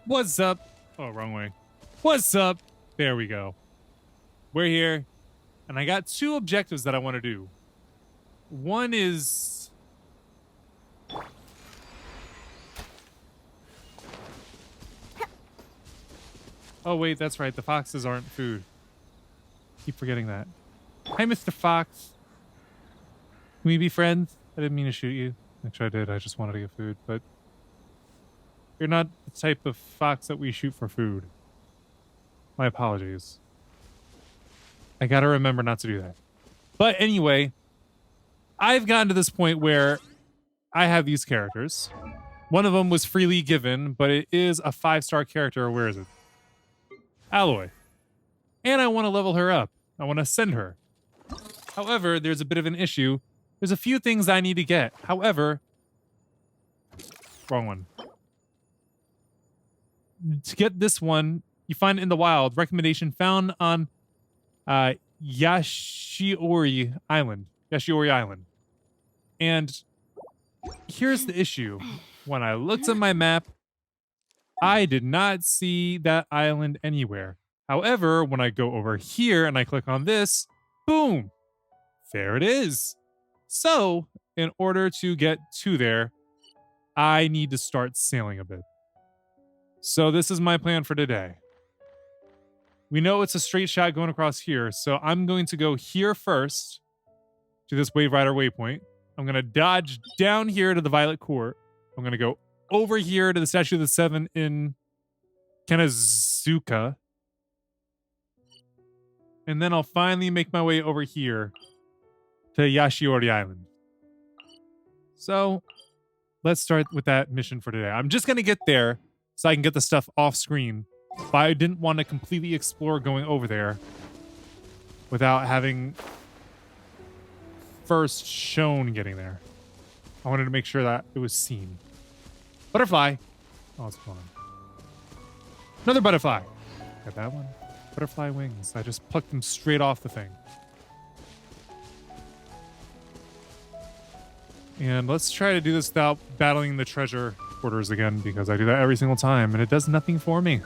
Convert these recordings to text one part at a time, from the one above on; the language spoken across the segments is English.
What's up? Oh, wrong way. What's up? There we go. We're here, and I got two objectives that I want to do. One is... Oh, wait, that's right. The foxes aren't food. Keep forgetting that. Hi, Mr. Fox. Can we be friends? I didn't mean to shoot you. Actually, I did. I just wanted to get food, but... You're not the type of fox that we shoot for food. My apologies. I gotta remember not to do that. But anyway, I've gotten to this point where I have these characters. One of them was freely given, but it is a 5-star character. Where is it? Alloy. And I want to level her up. I want to send her. However, there's a bit of an issue. There's a few things I need to get. However, wrong one. To get this one, you find it in the wild. Recommendation found on Yashiori Island. Yashiori Island. And here's the issue. When I looked at my map, I did not see that island anywhere. However, when I go over here and I click on this, boom, there it is. So, in order to get to there, I need to start sailing a bit. So this is my plan for today. We know it's a straight shot going across here, so I'm going to go here first to this Wave Rider waypoint. I'm going to dodge down here to the Violet Court. I'm going to go over here to the Statue of the Seven in Kanazuka. And then I'll finally make my way over here to Yashiori Island. So let's start with that mission for today. I'm just going to get there so I can get the stuff off screen. But I didn't want to completely explore going over there without having first shown getting there. I wanted to make sure that it was seen. Butterfly. Oh, it's gone. Another butterfly. Got that one. Butterfly wings. I just plucked them straight off the thing. And let's try to do this without battling the treasure quarters again, because I do that every single time and it does nothing for me.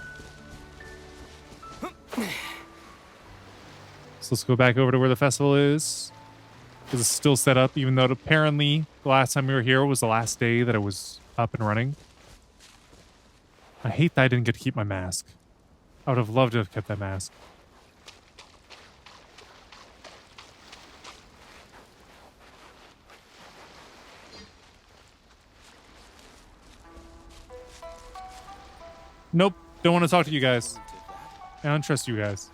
So let's go back over to where the festival is. Because it's still set up, even though apparently the last time we were here was the last day that it was up and running. I hate that I didn't get to keep my mask. I would have loved to have kept that mask. Nope, don't want to talk to you guys. I don't trust you guys.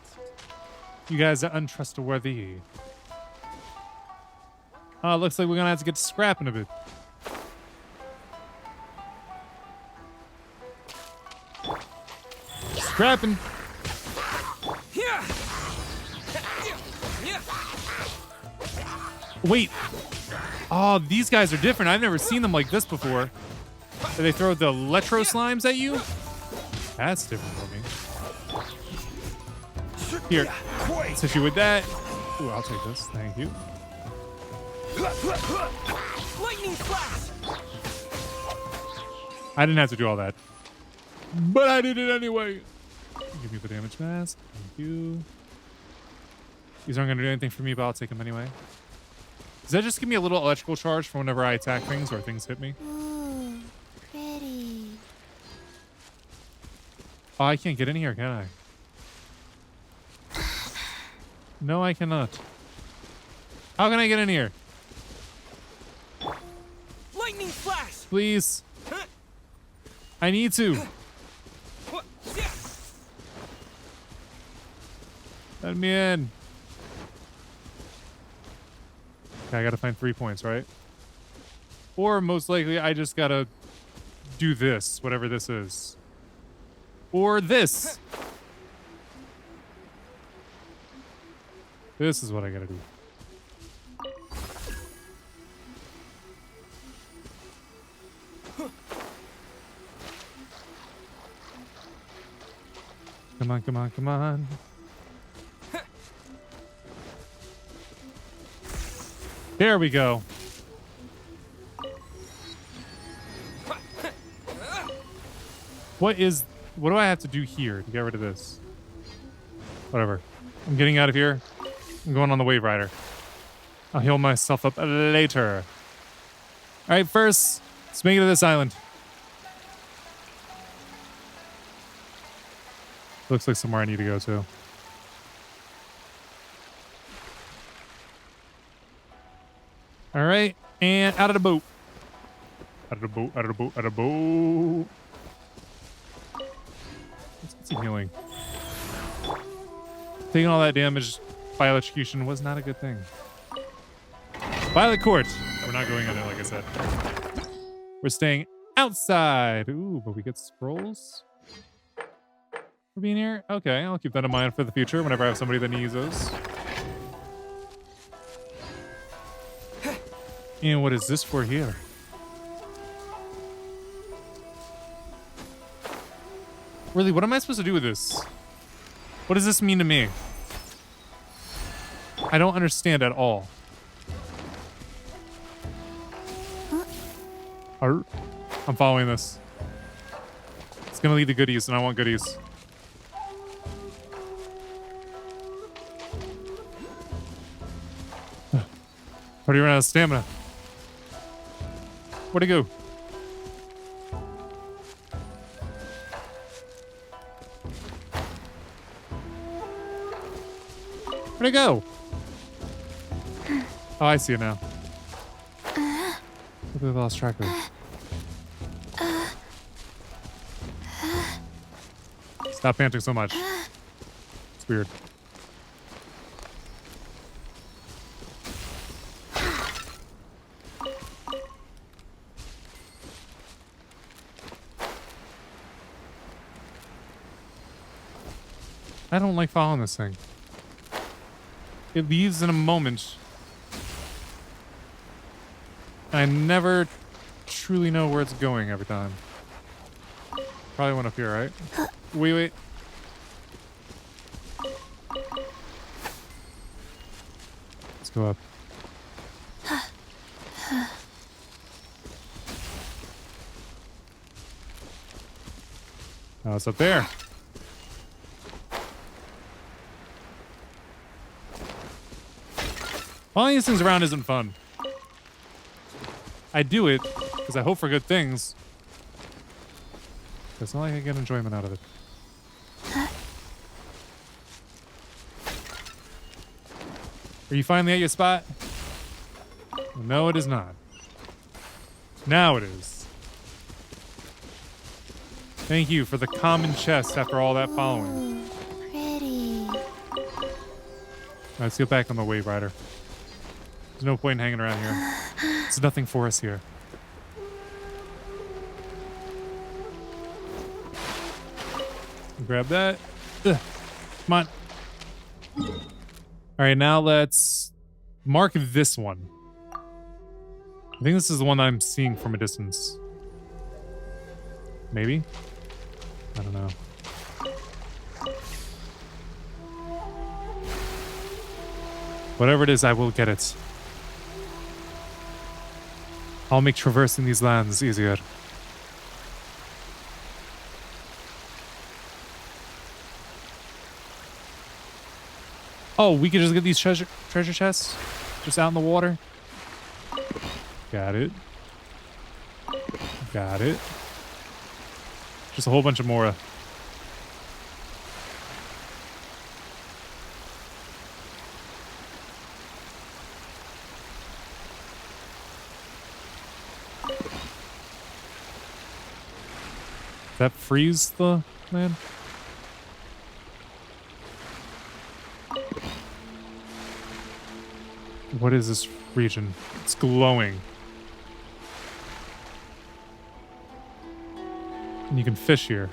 You guys are untrustworthy. Looks like we're gonna have to get to scrapping a bit. Scrapping. Wait. Oh, these guys are different. I've never seen them like this before. Do they throw the electro slimes at you? That's different for me. Here, let's hit you with that. Ooh, I'll take this. Thank you. Lightning flash. I didn't have to do all that, but I did it anyway. Give me the damage mask. Thank you. These aren't going to do anything for me, but I'll take them anyway. Does that just give me a little electrical charge for whenever I attack things or things hit me? Ooh, pretty. Oh, I can't get in here, can I? No, I cannot. How can I get in here? Lightning flash. Please. I need to. Let me in. Okay, I gotta find 3 points, right? Or most likely, I just gotta do this, whatever this is. Or this. This is what I gotta do. Come on, come on, come on. There we go. What is What do I have to do here to get rid of this? Whatever. I'm getting out of here. I'm going on the Wave Rider. I'll heal myself up later. All right, first, let's make it to this island. Looks like somewhere I need to go to. All right, and out of the boat. Out of the boat, out of the boat, out of the boat. Let's get some healing. Taking all that damage by electrocution was not a good thing. Violet Court. We're not going in there, like I said. We're staying outside. Ooh, but we get scrolls for being here. Okay, I'll keep that in mind for the future whenever I have somebody that needs those. And what is this for here? Really, what am I supposed to do with this? What does this mean to me? I don't understand at all. I'm following this. It's gonna lead to goodies, and I want goodies. Already ran out of stamina. Where'd he go? Where'd he go? Oh, I see it now. Look, we lost track of it. Stop panting so much. It's weird. I don't like following this thing. It leaves in a moment. I never truly know where it's going every time. Probably went up here, right? Wait. Let's go up. Oh, it's up there. Following these things around isn't fun. I do it because I hope for good things. It's not like I get enjoyment out of it. Are you finally at your spot? No, it is not. Now it is. Thank you for the common chest after all that following. Ooh, pretty. Let's get back on the Wave Rider. There's no point in hanging around here. There's nothing for us here. Grab that. Ugh. Come on. All right, now let's mark this one. I think this is the one I'm seeing from a distance. Maybe? I don't know. Whatever it is, I will get it. I'll make traversing these lands easier. Oh, we could just get these treasure chests just out in the water. Got it. Got it. Just a whole bunch of more. Does that freeze the land? What is this region? It's glowing. And you can fish here.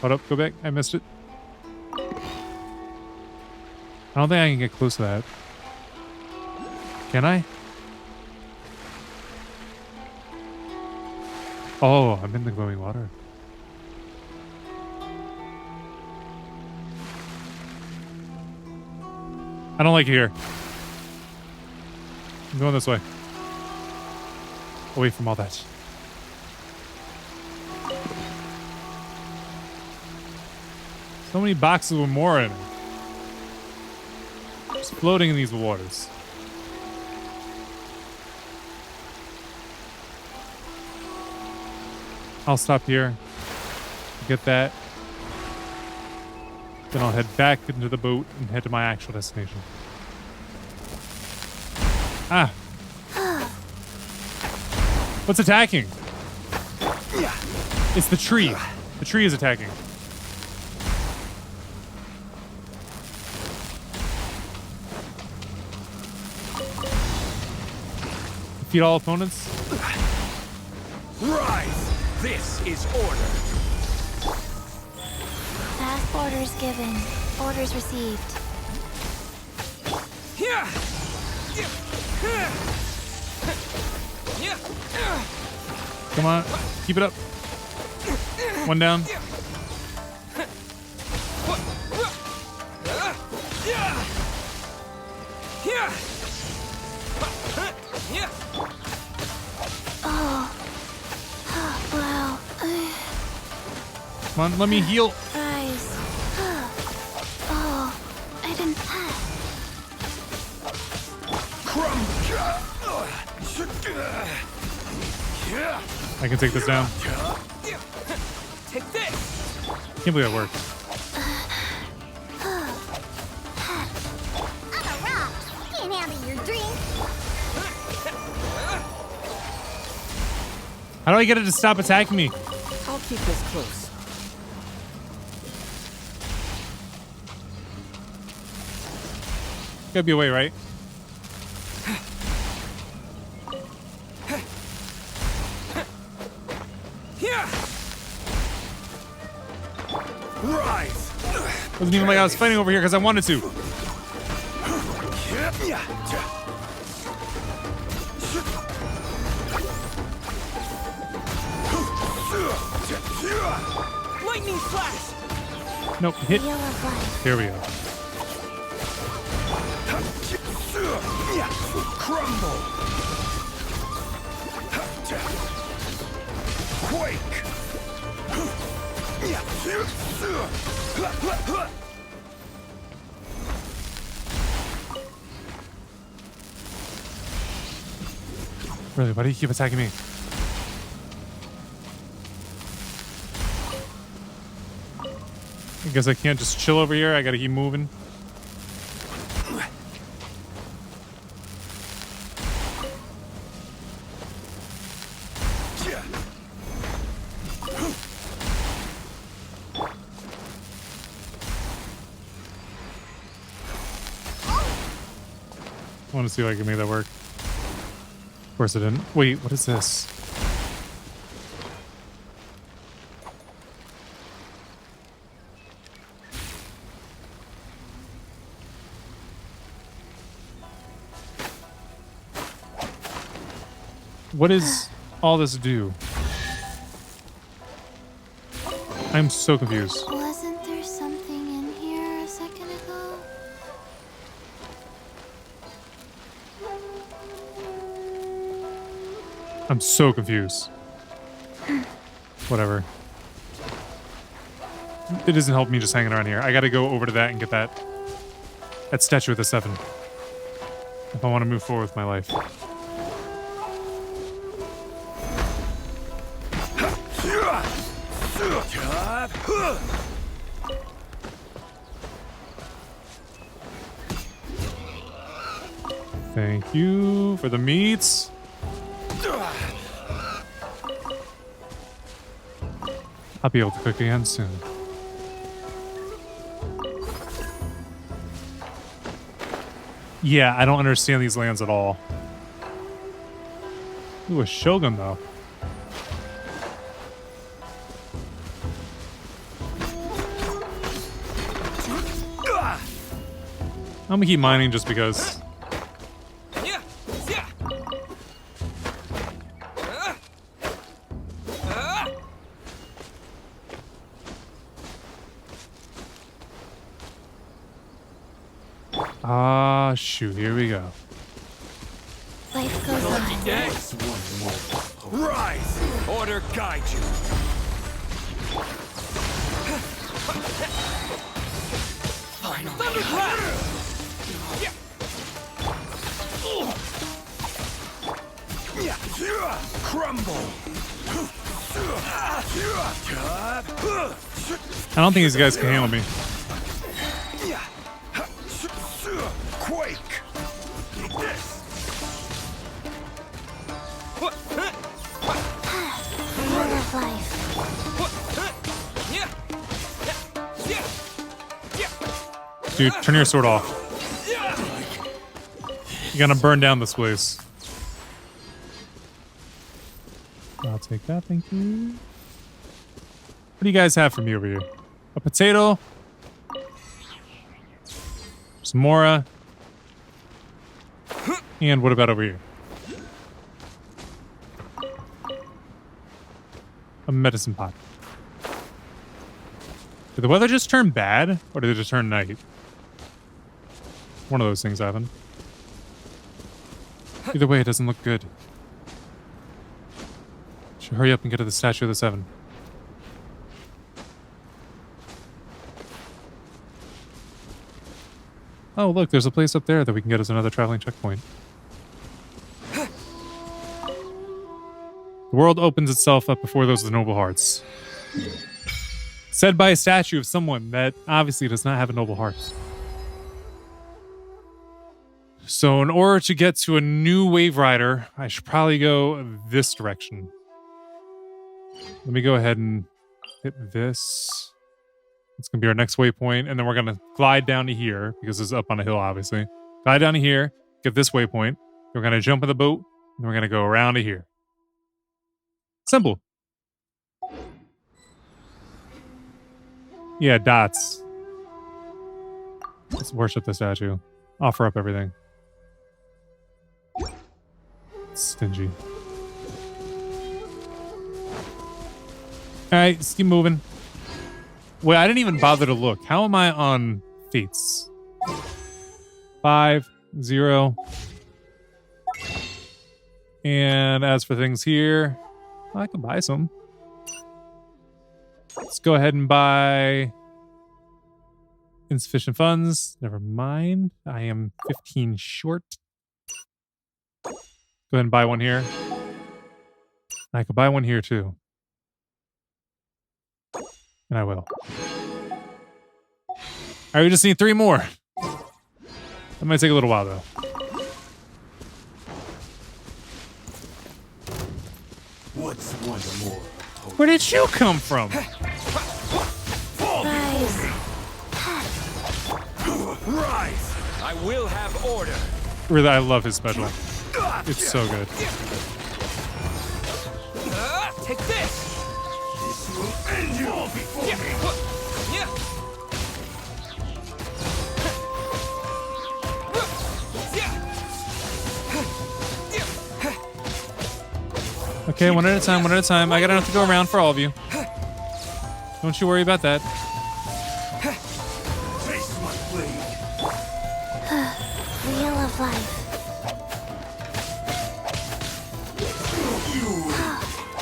Hold up, go back. I missed it. I don't think I can get close to that. Can I? Oh, I'm in the glowing water. I don't like it here. I'm going this way. Away from all that. So many boxes with more in them. Just floating in these waters. I'll stop here. Get that. Then I'll head back into the boat and head to my actual destination. Ah. What's attacking? It's the tree. The tree is attacking. Defeat all opponents. Rise! This is order. Fast orders given. Orders received. Yeah. Come on. Keep it up. One down. Wow. Come on, let me heal. Rise. Oh, I didn't. I can take this down. Take this. Can't believe that worked. I'm a rock. Can't handle your drink. How do I get it to stop attacking me? I'll keep this close. Gotta be a way, right? Rise! Wasn't even like I was fighting over here because I wanted to. Lightning flash! Nope, hit. Wheel of life. Here we go. Crumble! Quake! Really, why do you keep attacking me? I guess I can't just chill over here. I gotta keep moving. I want to see if I can make that work. Of course it didn't. Wait, what is this? What does all this do? I'm so confused. Wasn't there something in here a second ago? I'm so confused. Whatever. It doesn't help me just hanging around here. I gotta go over to that and get that statue of the 7. If I want to move forward with my life. Thank you for the meats. I'll be able to cook again soon. Yeah, I don't understand these lands at all. Ooh, a shogun though. I'm gonna keep mining just because. Ah, shoot, here we go. Life goes on. Yes. Rise! Order guide you. Thunderclap! Crumble! I don't think these guys can handle me. Quake! Wheel of life. Dude, turn your sword off. You're gonna burn down this place. I'll take that, thank you. What do you guys have for me over here? A potato. Some Mora. And what about over here? A medicine pot. Did the weather just turn bad? Or did it just turn night? One of those things happened. Either way, it doesn't look good. Should hurry up and get to the Statue of the Seven. Oh, look, there's a place up there that we can get as another traveling checkpoint. The world opens itself up before those with noble hearts. Said by a statue of someone that obviously does not have a noble heart. So in order to get to a new Wave Rider, I should probably go this direction. Let me go ahead and hit this. It's going to be our next waypoint, and then we're going to glide down to here, because it's up on a hill, obviously. Glide down to here, get this waypoint. We're going to jump in the boat, and we're going to go around to here. Simple. Yeah, dots. Let's worship the statue. Offer up everything. Stingy. Alright, let's keep moving. Wait, I didn't even bother to look. How am I on fates? 5, 0. And as for things here, I can buy some. Let's go ahead and buy insufficient funds. Never mind. I am 15 short. Go ahead and buy one here. I could buy one here too. And I will. Alright, we just need 3 more. That might take a little while though. What's one more? Where did you come from? Rise. Rise! I will have order. Really, I love his special. It's so good. Take this! This will end you all before me! Okay, one at a time, one at a time. I gotta have to go around for all of you. Don't you worry about that. Taste my blade. Wheel of life.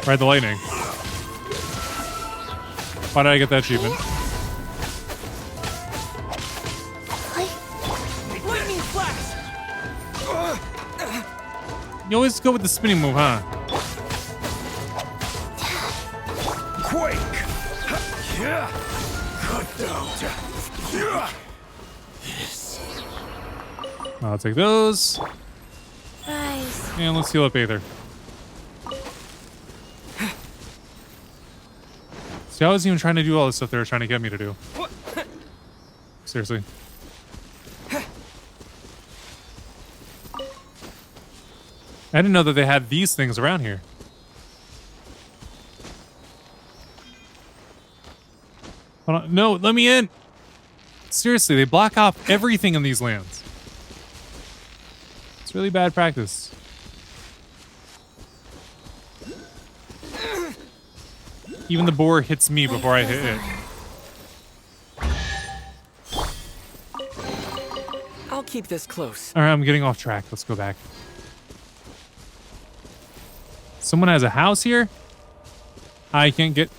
Ride the lightning. Why did I get that achievement? Lightning flash! You always go with the spinning move, huh? Quake! Cut down. I'll take those. Rise. And let's heal up Aether. See, I was even trying to do all this stuff they were trying to get me to do. Seriously. I didn't know that they had these things around here. Hold on. No, let me in. Seriously, they block off everything in these lands. It's really bad practice. Even the boar hits me before I hit it. I'll keep this close. All right, I'm getting off track. Let's go back. Someone has a house here? I can't get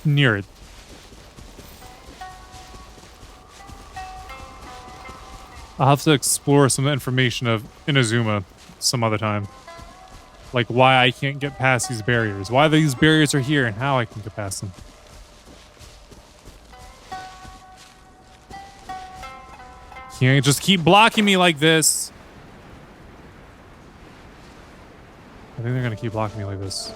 near it. I'll have to explore some information of Inazuma some other time. Like why I can't get past these barriers. Why these barriers are here and how I can get past them. Can't just keep blocking me like this. I think they're gonna keep blocking me like this.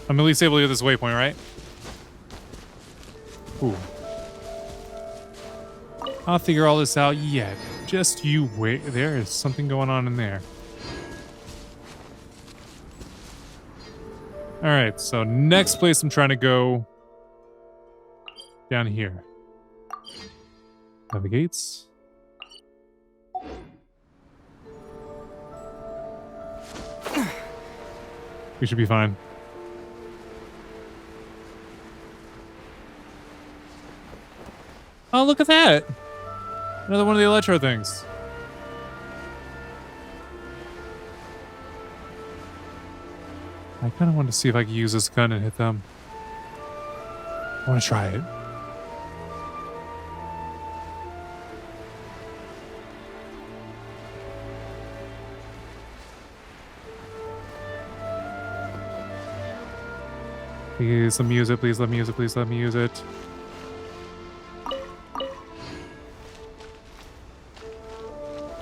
I'm at least able to get this waypoint, right? Ooh. I'll figure all this out yet. Just you wait. There is something going on in there. Alright, so next place I'm trying to go... down here. Navigates. We should be fine. Oh, look at that! Another one of the electro things. I kind of want to see if I can use this gun and hit them. I want to try it. Please let me use it, please let me use it, please let me use it.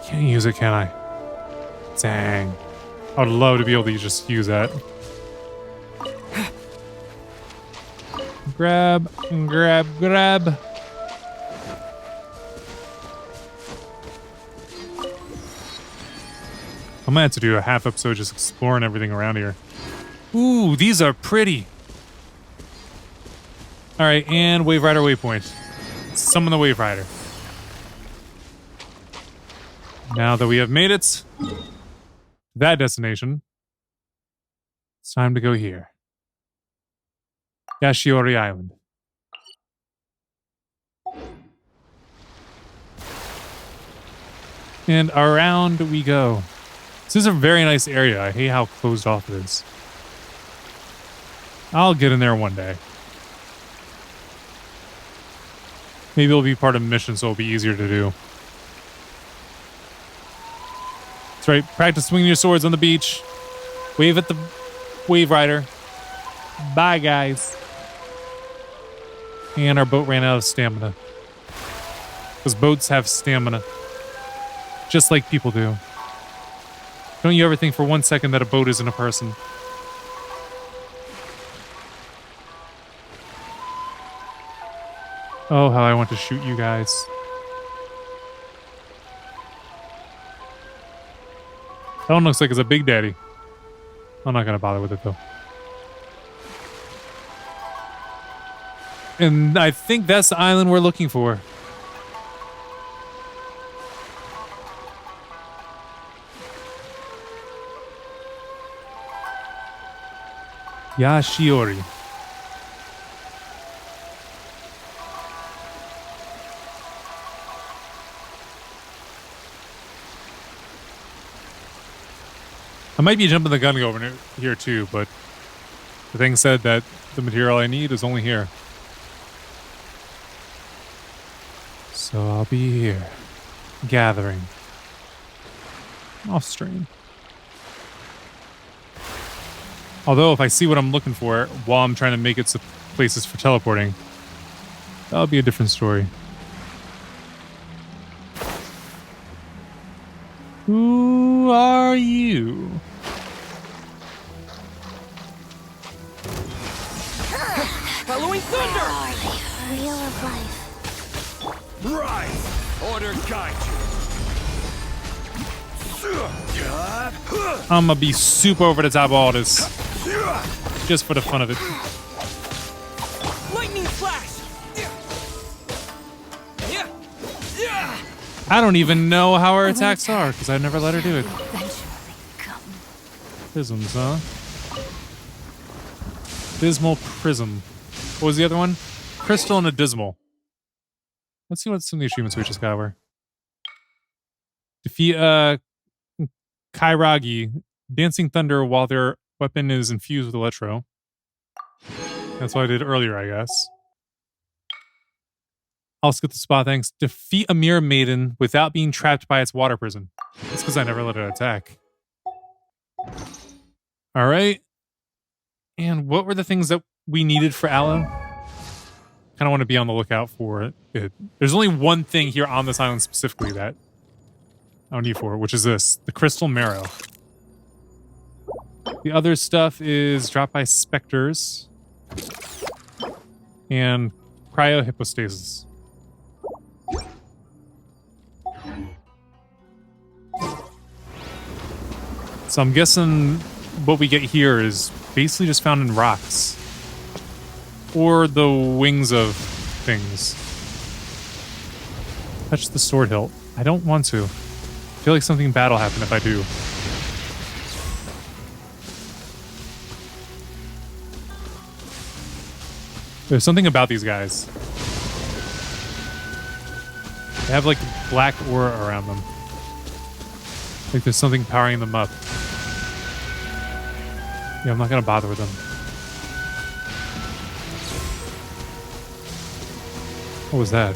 Can't use it, can I? Dang. I would love to be able to just use that. Grab, grab, grab. I might have to do a half episode just exploring everything around here. Ooh, these are pretty. Alright, and Wave Rider waypoint. Summon the Wave Rider. Now that we have made it to that destination, it's time to go here. Yashiori Island. And around we go. This is a very nice area. I hate how closed off it is. I'll get in there one day. Maybe it'll be part of the mission, so it'll be easier to do. That's right. Practice swinging your swords on the beach. Wave at the Wave Rider. Bye, guys. And our boat ran out of stamina. Because boats have stamina. Just like people do. Don't you ever think for 1 second that a boat isn't a person? Oh, how I want to shoot you guys. That one looks like it's a Big Daddy. I'm not going to bother with it, though. And I think that's the island we're looking for. Yashiori. I might be jumping the gun over here too, but the thing said that the material I need is only here. So I'll be here, gathering. Off stream. Although if I see what I'm looking for while I'm trying to make it to places for teleporting, that'll be a different story. Who are you? Following thunder! Wheel of life. Rise! Order guide you. I'm gonna be super over the top of all this. Just for the fun of it. Lightning flash! I don't even know how her attacks are, because I never let her do it. Eventually come. Prisms, huh? Dismal Prism. What was the other one? Crystal and a Dismal. Let's see what some of the achievements we just got were. Defeat Kairagi, Dancing Thunder while their weapon is infused with Electro. That's what I did earlier, I guess. I'll skip the spot, thanks. Defeat a mirror maiden without being trapped by its water prison. That's because I never let it attack. All right. And what were the things that we needed for Aloe? Kind of want to be on the lookout for it. There's only one thing here on this island specifically that I don't need for it, which is this, the crystal marrow. The other stuff is dropped by specters and cryohypostasis. So I'm guessing what we get here is basically just found in rocks. Or the wings of things. Touch the sword hilt. I don't want to. I feel like something bad will happen if I do. There's something about these guys. They have like black aura around them. Like there's something powering them up. Yeah, I'm not gonna bother with them. What was that?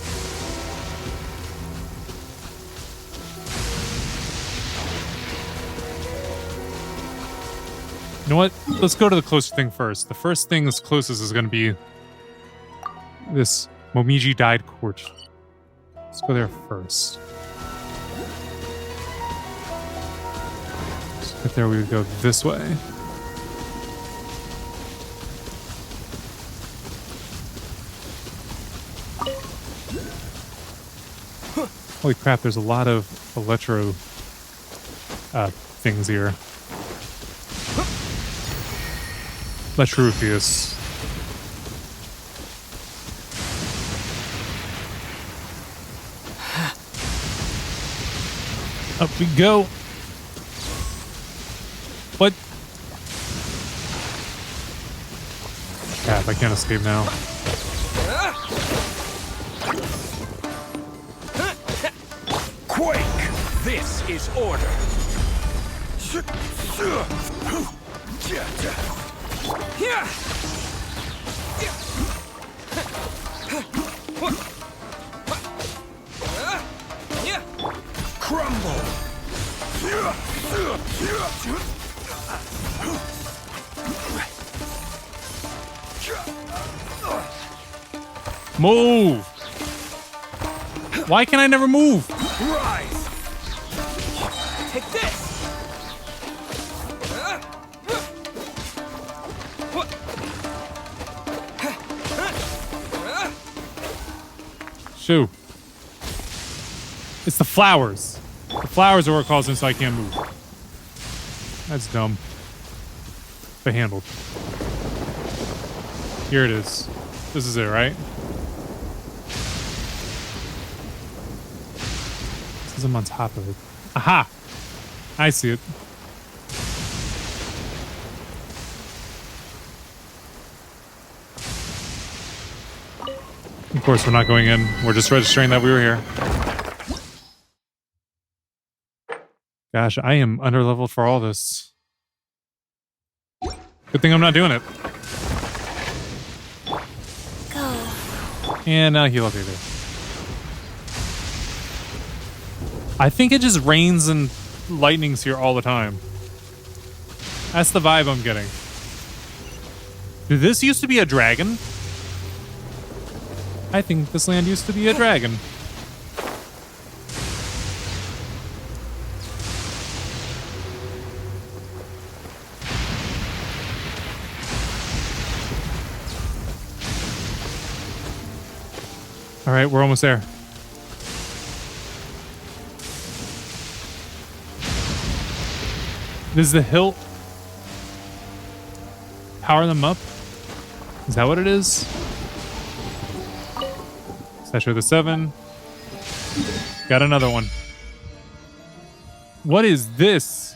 You know what? Let's go to the closest thing first. The first thing that's closest is going to be this Momiji dyed quartz. Let's go there first. So if there we would go this way. Holy crap, there's a lot of electro things here. Electroophius. Up we go. What? Crap, I can't escape now. Quake! This is order. Crumble! Move! Why can I never move? Rise! Take this! Shoo. It's the flowers. The flowers are what causing so I can't move. That's dumb. But handled. Here it is. This is it, right? This is I'm on top of it. Aha! I see it. Of course, we're not going in. We're just registering that we were here. Gosh, I am underleveled for all this. Good thing I'm not doing it. Go. And now heal up here. I think it just rains and lightnings here all the time. That's the vibe I'm getting. Did this used to be a dragon? I think this land used to be a dragon. All right, we're almost there. This is the hilt. Power them up. Is that what it is? Statue of the Seven. Got another one. What is this?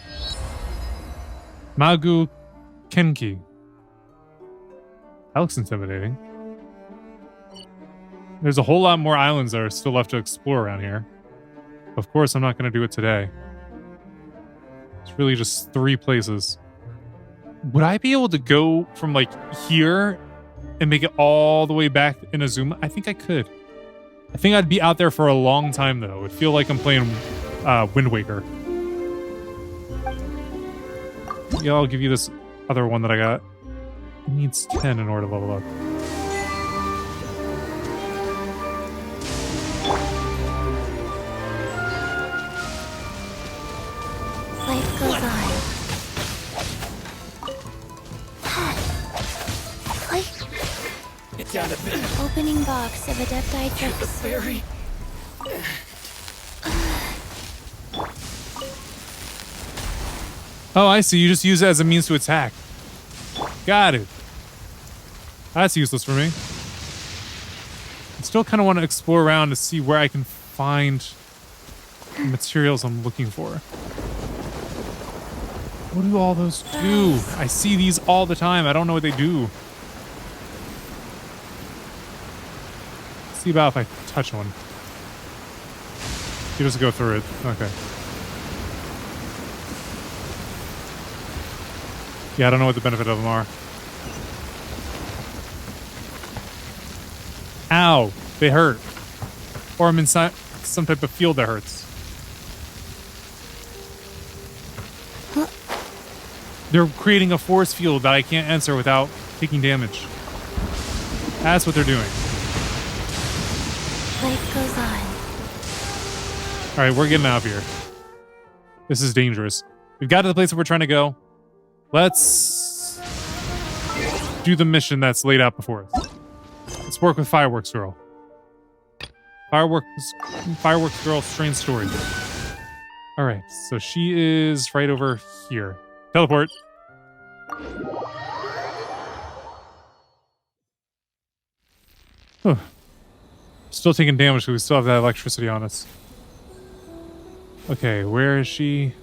Magu Kenki. That looks intimidating. There's a whole lot more islands that are still left to explore around here. Of course, I'm not going to do it today. It's really just 3 places. Would I be able to go from like here and make it all the way back in Inazuma? I think I could. I think I'd be out there for a long time, though. It would feel like I'm playing Wind Waker. Yeah, I'll give you this other one that I got. It needs 10 in order to level up. Life goes on. Get down to bed. Opening box of Adepti tricks. Fairy. Oh, I see. You just use it as a means to attack. Got it. That's useless for me. I still kind of want to explore around to see where I can find the materials I'm looking for. What do all those do? I see these all the time. I don't know what they do. See about if I touch one. You just go through it. Okay. Yeah, I don't know what the benefit of them are. Ow! They hurt. Or I'm inside some type of field that hurts. They're creating a force field that I can't enter without taking damage. That's what they're doing. Life goes on. Alright, we're getting out of here. This is dangerous. We've got to the place where we're trying to go. Let's do the mission that's laid out before us. Let's work with Fireworks Girl. Fireworks Girl, strange story. Alright, so she is right over here. Teleport. Huh. Still taking damage because we still have that electricity on us. Okay, where is she?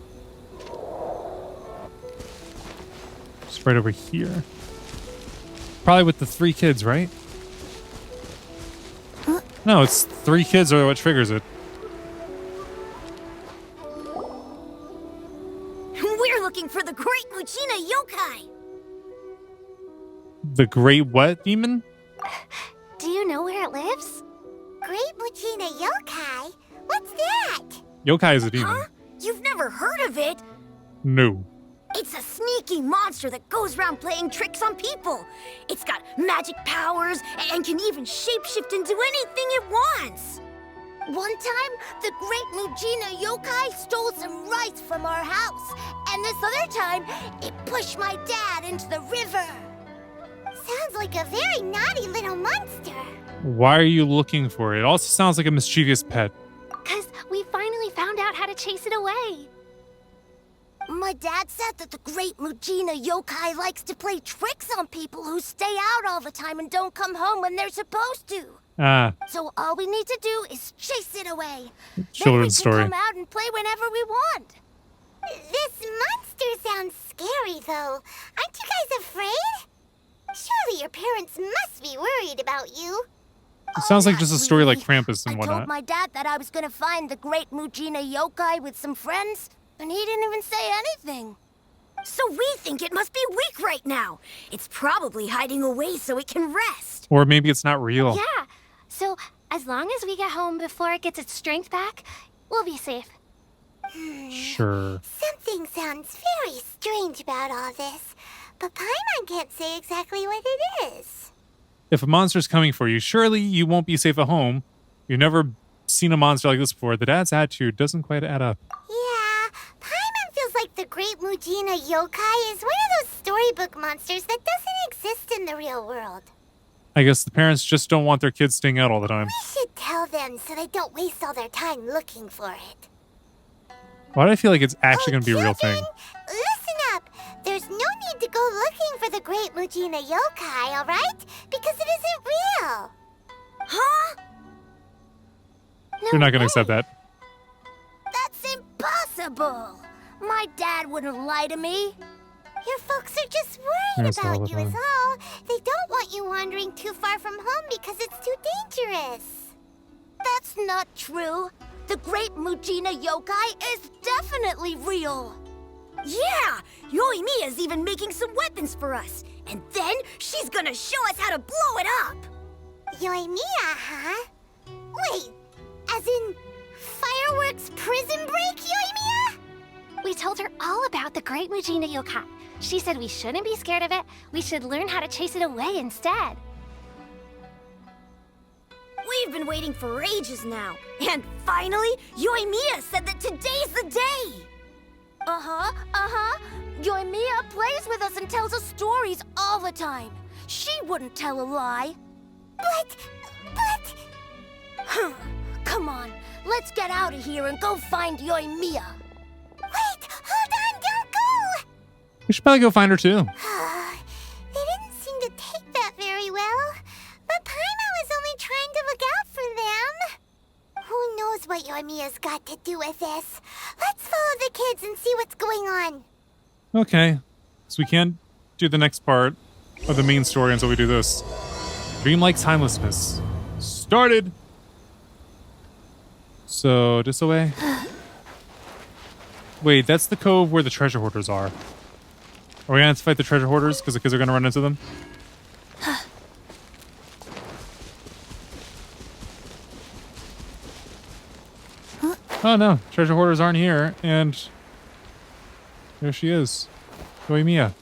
Just right over here. Probably with the 3 kids, right? No, it's 3 kids are what triggers it. We're looking for the Great Muchina Yokai! The Great what demon? Do you know where it lives? Great Muchina Yokai? What's that? Yokai is a demon. Huh? You've never heard of it? No. It's a sneaky monster that goes around playing tricks on people. It's got magic powers and can even shapeshift into anything it wants. One time, the Great Muchina Yokai stole some rice from our house. And this other time, it pushed my dad into the river. Sounds like a very naughty little monster. Why are you looking for it? It also sounds like a mischievous pet. 'Cause we finally found out how to chase it away. My dad said that the Great Muchina Yokai likes to play tricks on people who stay out all the time and don't come home when they're supposed to. Ah, So all we need to do is chase it away. children's then we story. can come out and play whenever we want. This monster sounds scary, though. Aren't you guys afraid? Surely your parents must be worried about you. It sounds like not just a story like really. Krampus and I whatnot. told my dad that I was gonna find the Great Muchina Yokai with some friends, and he didn't even say anything. So we think it must be weak right now. It's probably hiding away so it can rest. Or maybe it's not real. Yeah, so as long as we get home before it gets its strength back, we'll be safe. Sure. Something sounds very strange about all this, but Paimon can't say exactly what it is. If a monster's coming for you, surely you won't be safe at home. You've never seen a monster like this before. The dad's attitude doesn't quite add up. Yeah, Paimon feels like the Great Muchina Yokai is one of those storybook monsters that doesn't exist in the real world. I guess the parents just don't want their kids staying out all the time. We should tell them so they don't waste all their time looking for it. Why do I feel like it's actually going to be a real thing? Children, listen up. There's no need to go looking for the Great Muchina Yokai, all right? Because it isn't real. Huh? You're not going to accept that. That's impossible. My dad wouldn't lie to me. Your folks are just worried Yes, all about the you is time. all. They don't want you wandering too far from home because it's too dangerous. That's not true. The Great Muchina Yokai is definitely real. Yeah! Yoimiya's even making some weapons for us. And then she's gonna show us how to blow it up. Yoimiya, huh? Wait, as in fireworks prison break, Yoimiya? We told her all about the Great Mujina Yokai. She said we shouldn't be scared of it. We should learn how to chase it away instead. We've been waiting for ages now. And finally, Yoimiya said that today's the day! Yoimiya plays with us and tells us stories all the time. She wouldn't tell a lie. But... Come on, let's get out of here and go find Yoimiya. Wait, hold on, don't go! We should probably go find her too. They didn't seem to take that very well. But Paimon was only trying to look out for them. Who knows what Yoimiya's got to do with this? Let's follow the kids and see what's going on. Okay. So we can't do the next part of the main story until we do this. Dreamlike timelessness. Started! So, this away? Wait, that's the cove where the treasure hoarders are. Are we gonna have to fight the treasure hoarders because the kids are gonna run into them? Oh no, treasure hoarders aren't here, and there she is. Yoimiya.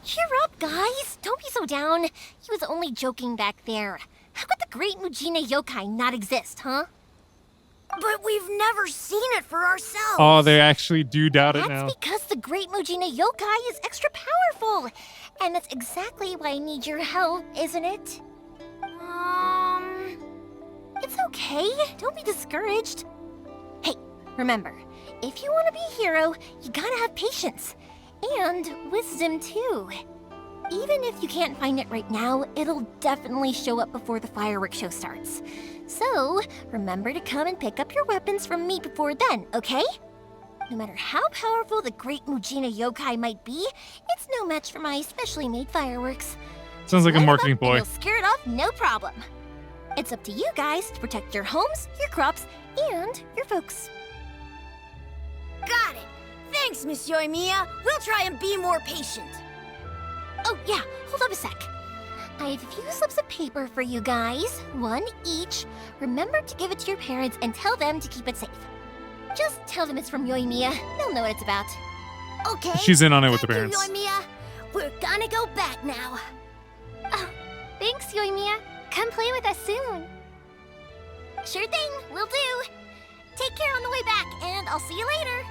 Cheer up, guys. Don't be so down. He was only joking back there. How could the Great Mujina Yokai not exist, huh? But we've never seen it for ourselves. Oh, they actually do doubt it now. That's because the Great Mujina Yokai is extra powerful. And that's exactly why I need your help, isn't it? It's okay. Don't be discouraged. Hey, remember, if you want to be a hero, you gotta have patience. And wisdom, too. Even if you can't find it right now, it'll definitely show up before the fireworks show starts. So, remember to come and pick up your weapons from me before then, okay? No matter how powerful the Great Mujina Yokai might be, it's no match for my specially made fireworks. Sounds like a Light 'em marketing up and ploy. you'll scare it off, no problem. It's up to you guys to protect your homes, your crops, and your folks. Got it. Thanks, Miss Yoimiya. We'll try and be more patient. Oh, yeah, hold up a sec. I have a few slips of paper for you guys, one each. Remember to give it to your parents and tell them to keep it safe. Just tell them it's from Yoimiya. They'll know what it's about. Okay. She's in on it with the Thank parents. you, Yoimiya. We're gonna go back now. Oh, thanks, Yoimiya. Come play with us soon. Sure thing, will do. Take care on the way back, and I'll see you later.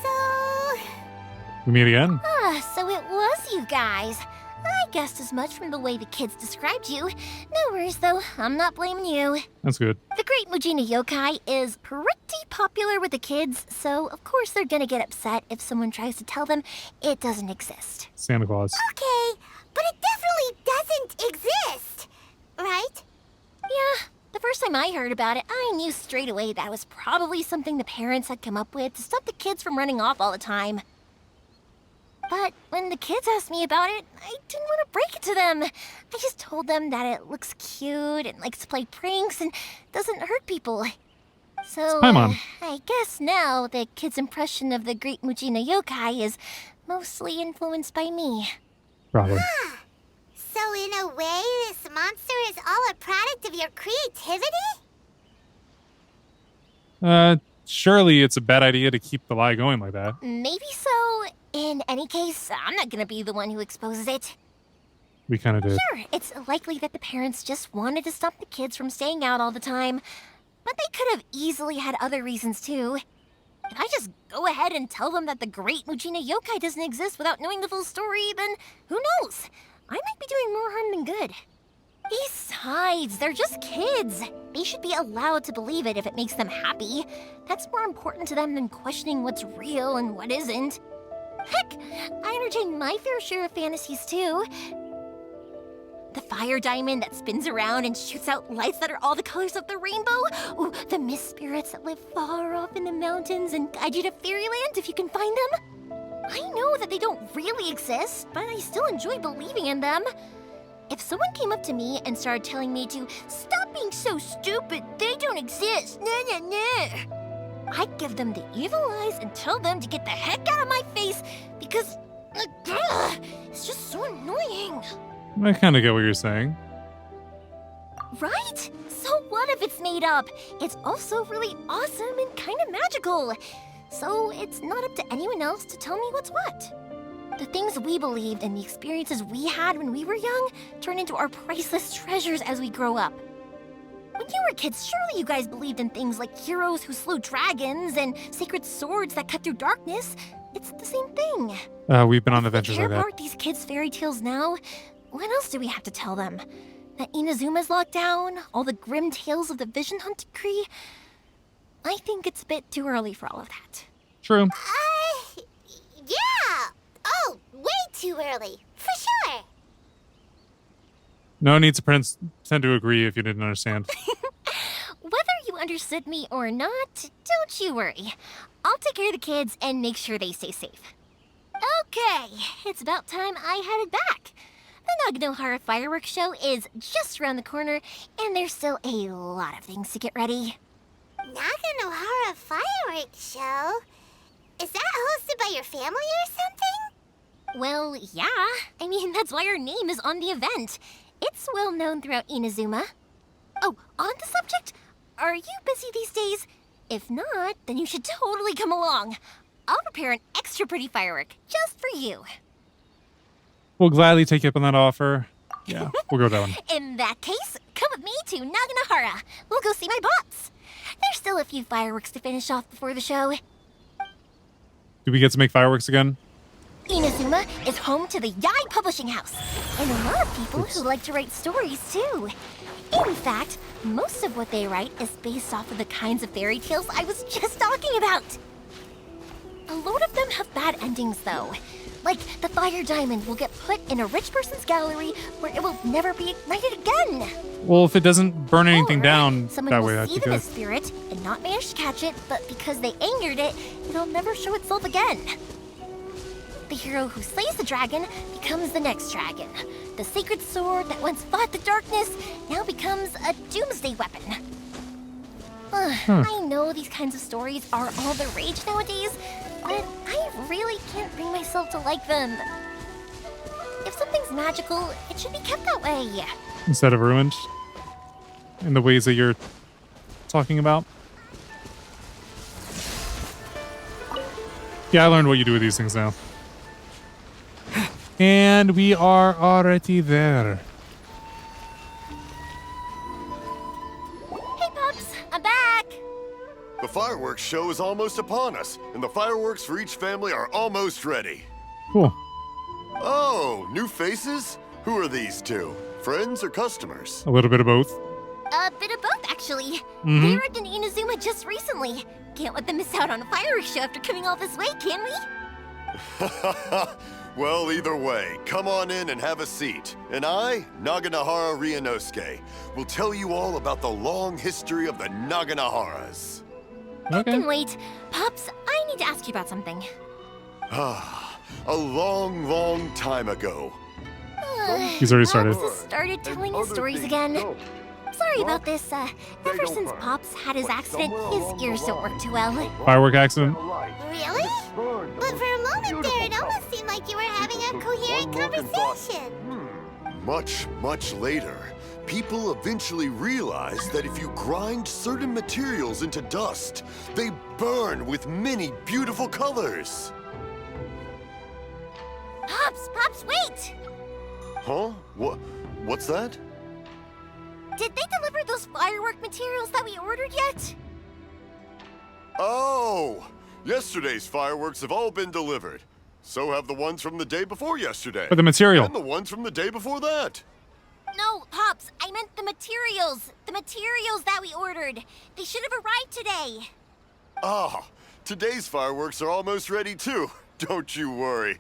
So... We meet again? So it was you guys. I guessed as much from the way the kids described you. No worries, though. I'm not blaming you. That's good. The Great Mujina Yokai is pretty popular with the kids, so of course they're gonna get upset if someone tries to tell them it doesn't exist. Santa Claus. Okay, but it definitely doesn't exist, right? Yeah, the first time I heard about it, I knew straight away that was probably something the parents had come up with to stop the kids from running off all the time. But when the kids asked me about it, I didn't want to break it to them. I just told them that it looks cute and likes to play pranks and doesn't hurt people. So, Hi, Mom. I guess now the kids' impression of the Great Mujina Yokai is mostly influenced by me. Probably. So in a way, this monster is all a product of your creativity? Surely it's a bad idea to keep the lie going like that. Maybe so. In any case, I'm not gonna be the one who exposes it. We kind of did. Sure, it's likely that the parents just wanted to stop the kids from staying out all the time. But they could have easily had other reasons too. If I just go ahead and tell them that the Great Mujina Yokai doesn't exist without knowing the full story, then who knows? I might be doing more harm than good. Besides, they're just kids. They should be allowed to believe it if it makes them happy. That's more important to them than questioning what's real and what isn't. Heck, I entertain my fair share of fantasies too. The fire diamond that spins around and shoots out lights that are all the colors of the rainbow. Ooh, the mist spirits that live far off in the mountains and guide you to fairyland if you can find them. I know that they don't really exist, but I still enjoy believing in them. If someone came up to me and started telling me to stop being so stupid, they don't exist, I'd give them the evil eyes and tell them to get the heck out of my face because Ugh, it's just so annoying. I kind of get what you're saying. Right? So what if it's made up? It's also really awesome and kind of magical. So it's not up to anyone else to tell me what's what. The things we believed and the experiences we had when we were young turn into our priceless treasures as we grow up. When you were kids, surely you guys believed in things like heroes who slew dragons and sacred swords that cut through darkness. It's the same thing. We've been on If adventures we like care that. about these kids' fairy tales now, what else do we have to tell them? That Inazuma's locked down, all the grim tales of the Vision Hunt decree? I think it's a bit too early for all of that. True. Yeah. Oh, way too early. For sure. No need to pretend to agree if you didn't understand. Whether you understood me or not, don't you worry. I'll take care of the kids and make sure they stay safe. Okay, it's about time I headed back. The Naganohara fireworks show is just around the corner, and there's still a lot of things to get ready. Naganohara fireworks show? Is that hosted by your family or something? Well, yeah. I mean, that's why our name is on the event. It's well known throughout Inazuma. Oh, on the subject, are you busy these days? If not, then you should totally come along. I'll prepare an extra pretty firework just for you. We'll gladly take you up on that offer. Yeah, we'll go with that one. In that case, come with me to Naganohara. We'll go see my bots. There's still a few fireworks to finish off before the show. Do we get to make fireworks again? Inazuma is home to the Yai Publishing House, and a lot of people who like to write stories too. In fact, most of what they write is based off of the kinds of fairy tales I was just talking about. A lot of them have bad endings though. Like, the fire diamond will get put in a rich person's gallery where it will never be ignited again. Well, if it doesn't burn anything Or down someone that will way, that'd see be the good. mist spirit and not manage to catch it, but because they angered it, it'll never show itself again. The hero who slays the dragon becomes the next dragon. The sacred sword that once fought the darkness now becomes a doomsday weapon. I know these kinds of stories are all the rage nowadays, but I really can't bring myself to like them. If something's magical, it should be kept that way. Instead of ruined. In the ways that you're talking about. Yeah, I learned what you do with these things now. And we are already there. Hey, Pops, I'm back. The fireworks show is almost upon us, and the fireworks for each family are almost ready. Cool. Oh, new faces? Who are these two? Friends or customers? A little bit of both. A bit of both, actually. They arrived in Inazuma just recently. Can't let them miss out on a fireworks show after coming all this way, can we? Well, either way, come on in and have a seat. And I, Naganohara Ryunosuke, will tell you all about the long history of the Naganoharas. Okay. Can wait. Pops, I need to ask you about something. A long, long time ago. He's already started. Pops has started telling his stories again. Sorry about this. Ever since Pops had his accident, his ears don't work too well. Firework accident. Really? But for a moment there, it almost seemed like you were having a coherent conversation. Much, much later, people eventually realized that if you grind certain materials into dust, they burn with many beautiful colors. Pops, wait! Huh? What's that? Did they deliver those firework materials that we ordered yet? Oh! Yesterday's fireworks have all been delivered. So have the ones from the day before yesterday. But the material. And the ones from the day before that. No, Pops, I meant the materials. The materials that we ordered. They should have arrived today. Ah, today's fireworks are almost ready too. Don't you worry.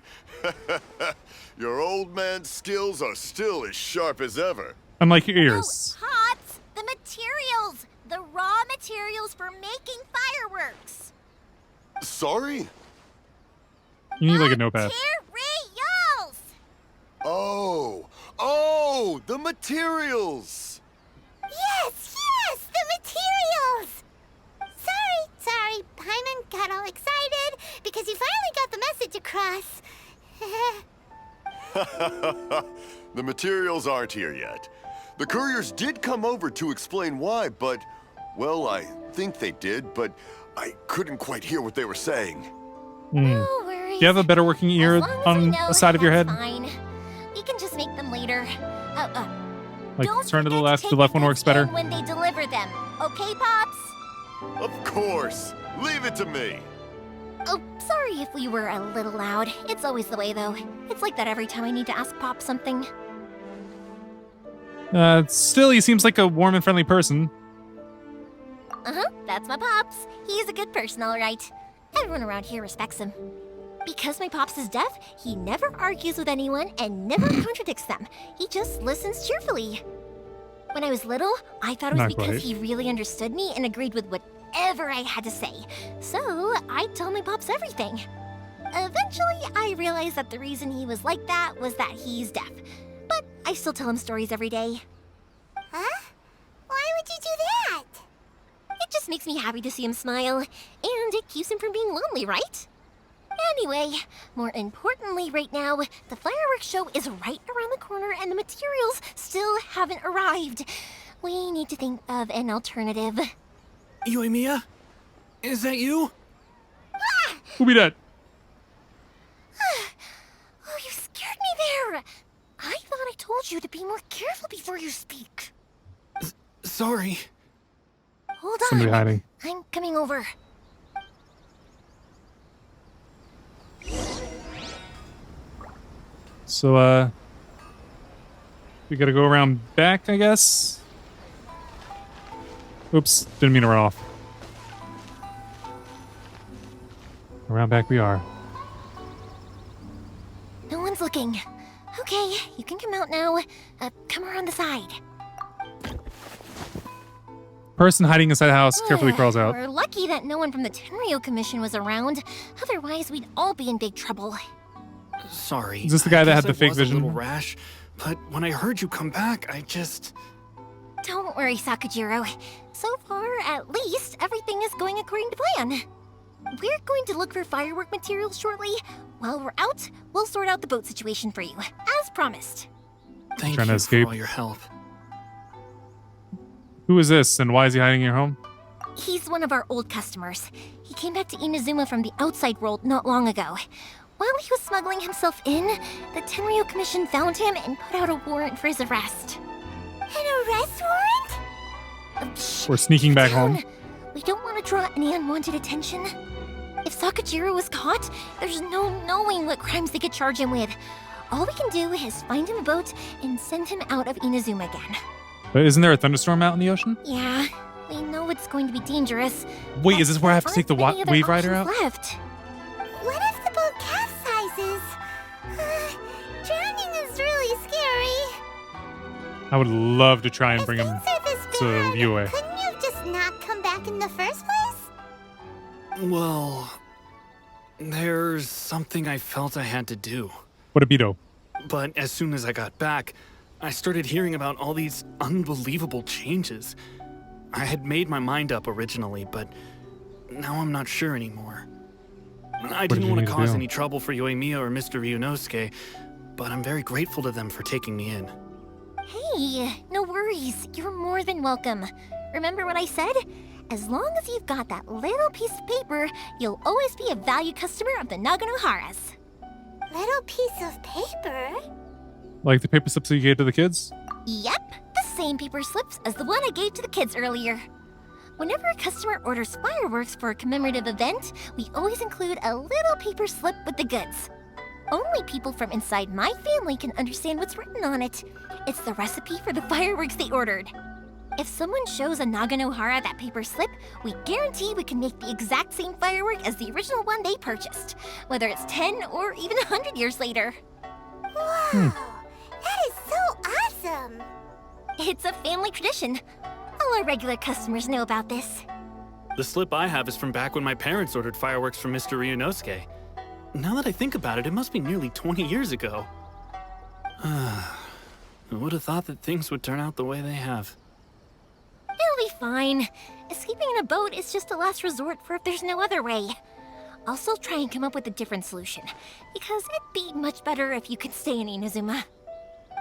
Your old man's skills are still as sharp as ever. Unlike your ears. No, Pops, the materials. The raw materials for making fireworks. Sorry? You need like a notepad. Materials! Oh, the materials. Yes, the materials! Sorry. Paimon got all excited because he finally got the message across. The materials aren't here yet. The couriers did come over to explain why, but, well, I think they did, but I couldn't quite hear what they were saying. No worries. Do you have a better working ear As long as we on know, the side of your that's head? Fine. We can just make them later. Like, Don't turn to the forget left. take The left one goods works better. in when they deliver them. Okay, Pops? Of course. Leave it to me. Oh, sorry if we were a little loud. It's always the way, though. It's like that every time I need to ask Pop something. Still, he seems like a warm and friendly person. Uh-huh, that's my Pops. He's a good person, all right. Everyone around here respects him. Because my Pops is deaf, he never argues with anyone and never contradicts them. He just listens cheerfully. When I was little, I thought it was Not because quite. he really understood me and agreed with whatever I had to say. So, I'd tell my Pops everything. Eventually, I realized that the reason he was like that was that he's deaf. But I still tell him stories every day. Huh? Why would you do that? It just makes me happy to see him smile, and it keeps him from being lonely, right? Anyway, more importantly right now, the fireworks show is right around the corner and the materials still haven't arrived. We need to think of an alternative. Yoimiya? Is that you? Who be that? Oh, you scared me there! I thought I told you to be more careful before you speak. Sorry. Hold on. Somebody hiding. I'm coming over. So, we gotta go around back, I guess? Oops, didn't mean to run off. Around back we are. No one's looking. Okay, you can come out now. Come around the side. Person hiding inside the house carefully crawls out. We're lucky that no one from the Tenryo Commission was around. Otherwise, we'd all be in big trouble. Sorry. Is this the guy that I had guess the I fake was vision? a little rash, but when I heard you come back, I just... Don't worry, Sakajiro. So far, at least, everything is going according to plan. We're going to look for firework materials shortly. While we're out, we'll sort out the boat situation for you, as promised. Thank Trying to you escape. for all your help. Who is this, and why is he hiding in your home? He's one of our old customers. He came back to Inazuma from the outside world not long ago. While he was smuggling himself in, the Tenryo Commission found him and put out a warrant for his arrest. An arrest warrant? Shh, We're sneaking keep back down. home. We don't want to draw any unwanted attention. If Sakajiro was caught, there's no knowing what crimes they could charge him with. All we can do is find him a boat and send him out of Inazuma again. But isn't there a thunderstorm out in the ocean? Yeah, we know it's going to be dangerous. Wait, but is this where I have to there take the aren't many other wave rider out? options left. What if the boat capsizes? Drowning is really scary. I would love to try and If bring him things are this to bad, UA. couldn't you have just not come back in the first place? Well, there's something I felt I had to do. What a beto. But as soon as I got back, I started hearing about all these unbelievable changes. I had made my mind up originally, but now I'm not sure anymore. I did didn't you want need to to cause do? any trouble for Yoimiya or Mr. Ryunosuke, but I'm very grateful to them for taking me in. Hey, no worries. You're more than welcome. Remember what I said? As long as you've got that little piece of paper, you'll always be a valued customer of the Naganoharas. Little piece of paper? Like the paper slips that you gave to the kids? Yep, the same paper slips as the one I gave to the kids earlier. Whenever a customer orders fireworks for a commemorative event, we always include a little paper slip with the goods. Only people from inside my family can understand what's written on it. It's the recipe for the fireworks they ordered. If someone shows a Naganohara that paper slip, we guarantee we can make the exact same firework as the original one they purchased, whether it's 10 or even 100 years later. Whoa! That is so awesome! It's a family tradition. All our regular customers know about this. The slip I have is from back when my parents ordered fireworks from Mr. Ryunosuke. Now that I think about it, it must be nearly 20 years ago. I would have thought that things would turn out the way they have. It'll be fine. Escaping in a boat is just a last resort for if there's no other way. I'll still try and come up with a different solution, because it'd be much better if you could stay in Inazuma.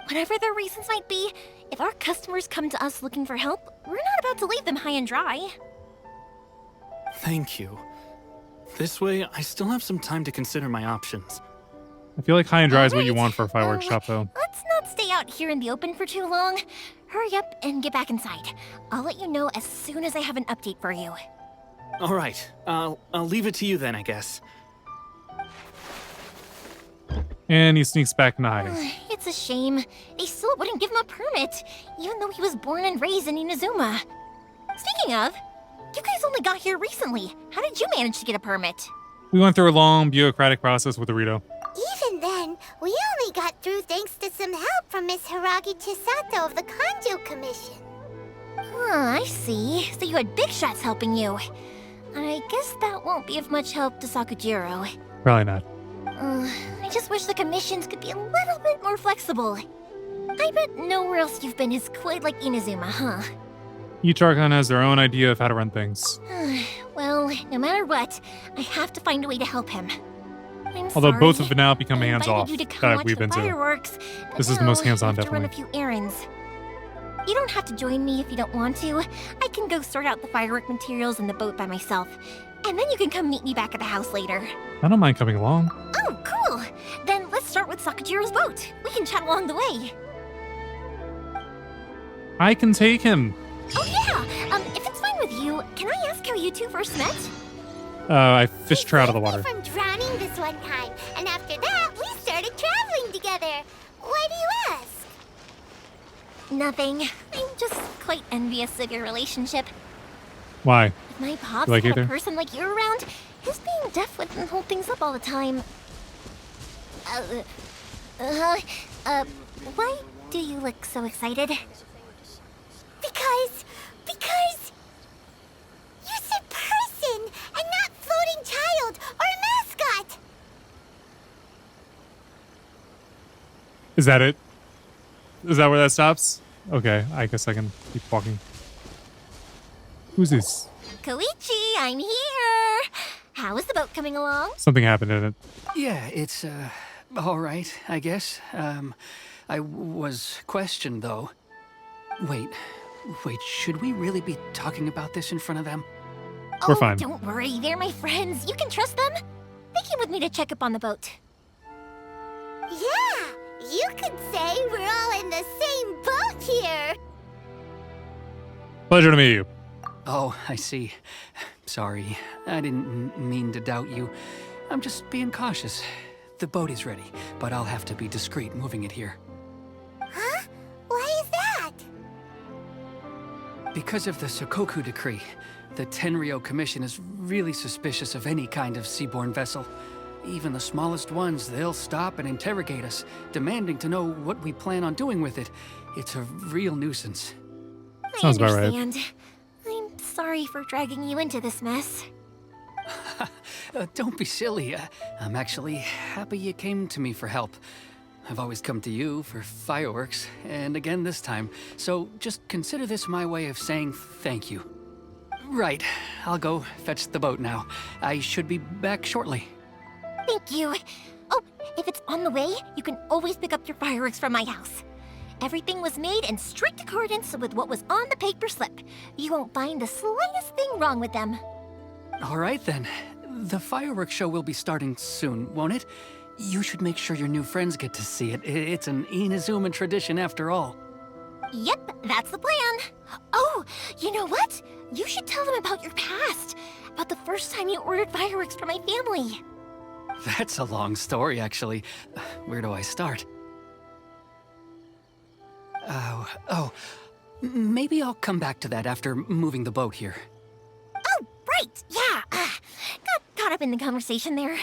Whatever their reasons might be, if our customers come to us looking for help, we're not about to leave them high and dry. Thank you. This way, I still have some time to consider my options. I feel like high and dry is what you Alright, want for a fireworks well, shop, though. Let's not stay out here in the open for too long. Hurry up and get back inside. I'll let you know as soon as I have an update for you. All right, I'll leave it to you then, I guess. And he sneaks back in the hiding. It's a shame. They still wouldn't give him a permit, even though he was born and raised in Inazuma. Speaking of, you guys only got here recently. How did you manage to get a permit? We went through a long bureaucratic process with Dorito. Even then, we only got through thanks to some help from Miss Hiragi Chisato of the Kanjo Commission. I see. So you had big shots helping you. I guess that won't be of much help to Sakujiro. Probably not. I just wish the commissions could be a little bit more flexible. I bet nowhere else you've been is quite like Inazuma, huh? Each Archon has their own idea of how to run things. Well, no matter what, I have to find a way to help him. I'm Although sorry. both have now become I hands-off invited you to come that watch we've the been to. fireworks, but This is the now most hands-on, I have to run a definitely. few errands. You don't have to join me if you don't want to. I can go sort out the firework materials in the boat by myself. And then you can come meet me back at the house later. I don't mind coming along. Oh, cool! Then let's start with Sakujiro's boat. We can chat along the way. I can take him. Oh yeah! If it's fine with you, can I ask how you two first met? I fished her out of the water. We saved me from drowning this one time, and after that, we started traveling together. Why do you ask? Nothing. I'm just quite envious of your relationship. Why? If my pops You like had either? a person like you around, his being deaf wouldn't hold things up all the time. Why do you look so excited? Because you said person and not floating child or mascot. Is that it? Is that where that stops? Okay, I guess I can keep walking. Who's this? Koichi, I'm here! How is the boat coming along? Something happened in it. Yeah, it's, all right, I guess. I was questioned, though. Wait, should we really be talking about this in front of them? We're fine. Don't worry, they're my friends. You can trust them. They came with me to check up on the boat. Yeah, you could say we're all in the same boat here. Pleasure to meet you. Oh, I see. Sorry, I didn't mean to doubt you. I'm just being cautious. The boat is ready, but I'll have to be discreet moving it here. Huh? Why is that? Because of the Sokoku decree, the Tenryou Commission is really suspicious of any kind of seaborne vessel. Even the smallest ones, they'll stop and interrogate us, demanding to know what we plan on doing with it. It's a real nuisance. Sounds I about right. understand. I'm sorry for dragging you into this mess. Don't be silly. I'm actually happy you came to me for help. I've always come to you for fireworks, and again this time. So just consider this my way of saying thank you. Right, I'll go fetch the boat now. I should be back shortly. Thank you. Oh, if it's on the way, you can always pick up your fireworks from my house. Everything was made in strict accordance with what was on the paper slip. You won't find the slightest thing wrong with them. All right then. The fireworks show will be starting soon, won't it? You should make sure your new friends get to see it. It's an Inazuman tradition after all. Yep, that's the plan. Oh, you know what? You should tell them about your past. About the first time you ordered fireworks for my family. That's a long story, actually. Where do I start? Maybe I'll come back to that after moving the boat here. Oh, right, yeah. Got caught up in the conversation there.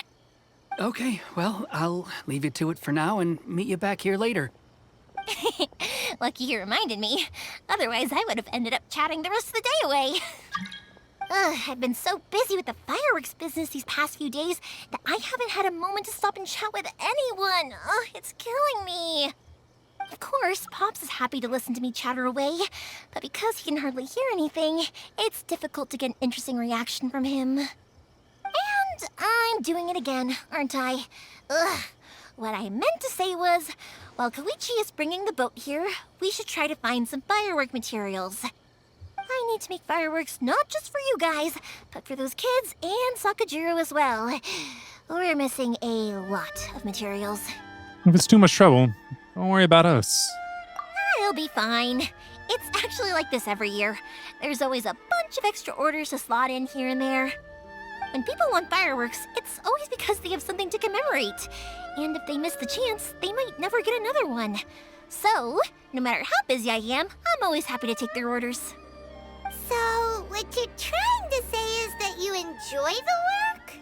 Okay, well, I'll leave you to it for now and meet you back here later. Lucky you reminded me. Otherwise, I would have ended up chatting the rest of the day away. I've been so busy with the fireworks business these past few days that I haven't had a moment to stop and chat with anyone. It's killing me. Of course, Pops is happy to listen to me chatter away, but because he can hardly hear anything, it's difficult to get an interesting reaction from him. And I'm doing it again, aren't I? Ugh. What I meant to say was, while Koichi is bringing the boat here, we should try to find some firework materials. I need to make fireworks not just for you guys, but for those kids and Sakajiro as well. We're missing a lot of materials. If it's too much trouble, don't worry about us. I'll be fine. It's actually like this every year. There's always a bunch of extra orders to slot in here and there. When people want fireworks, it's always because they have something to commemorate. And if they miss the chance, they might never get another one. So, no matter how busy I am, I'm always happy to take their orders. So, what you're trying to say is that you enjoy the work?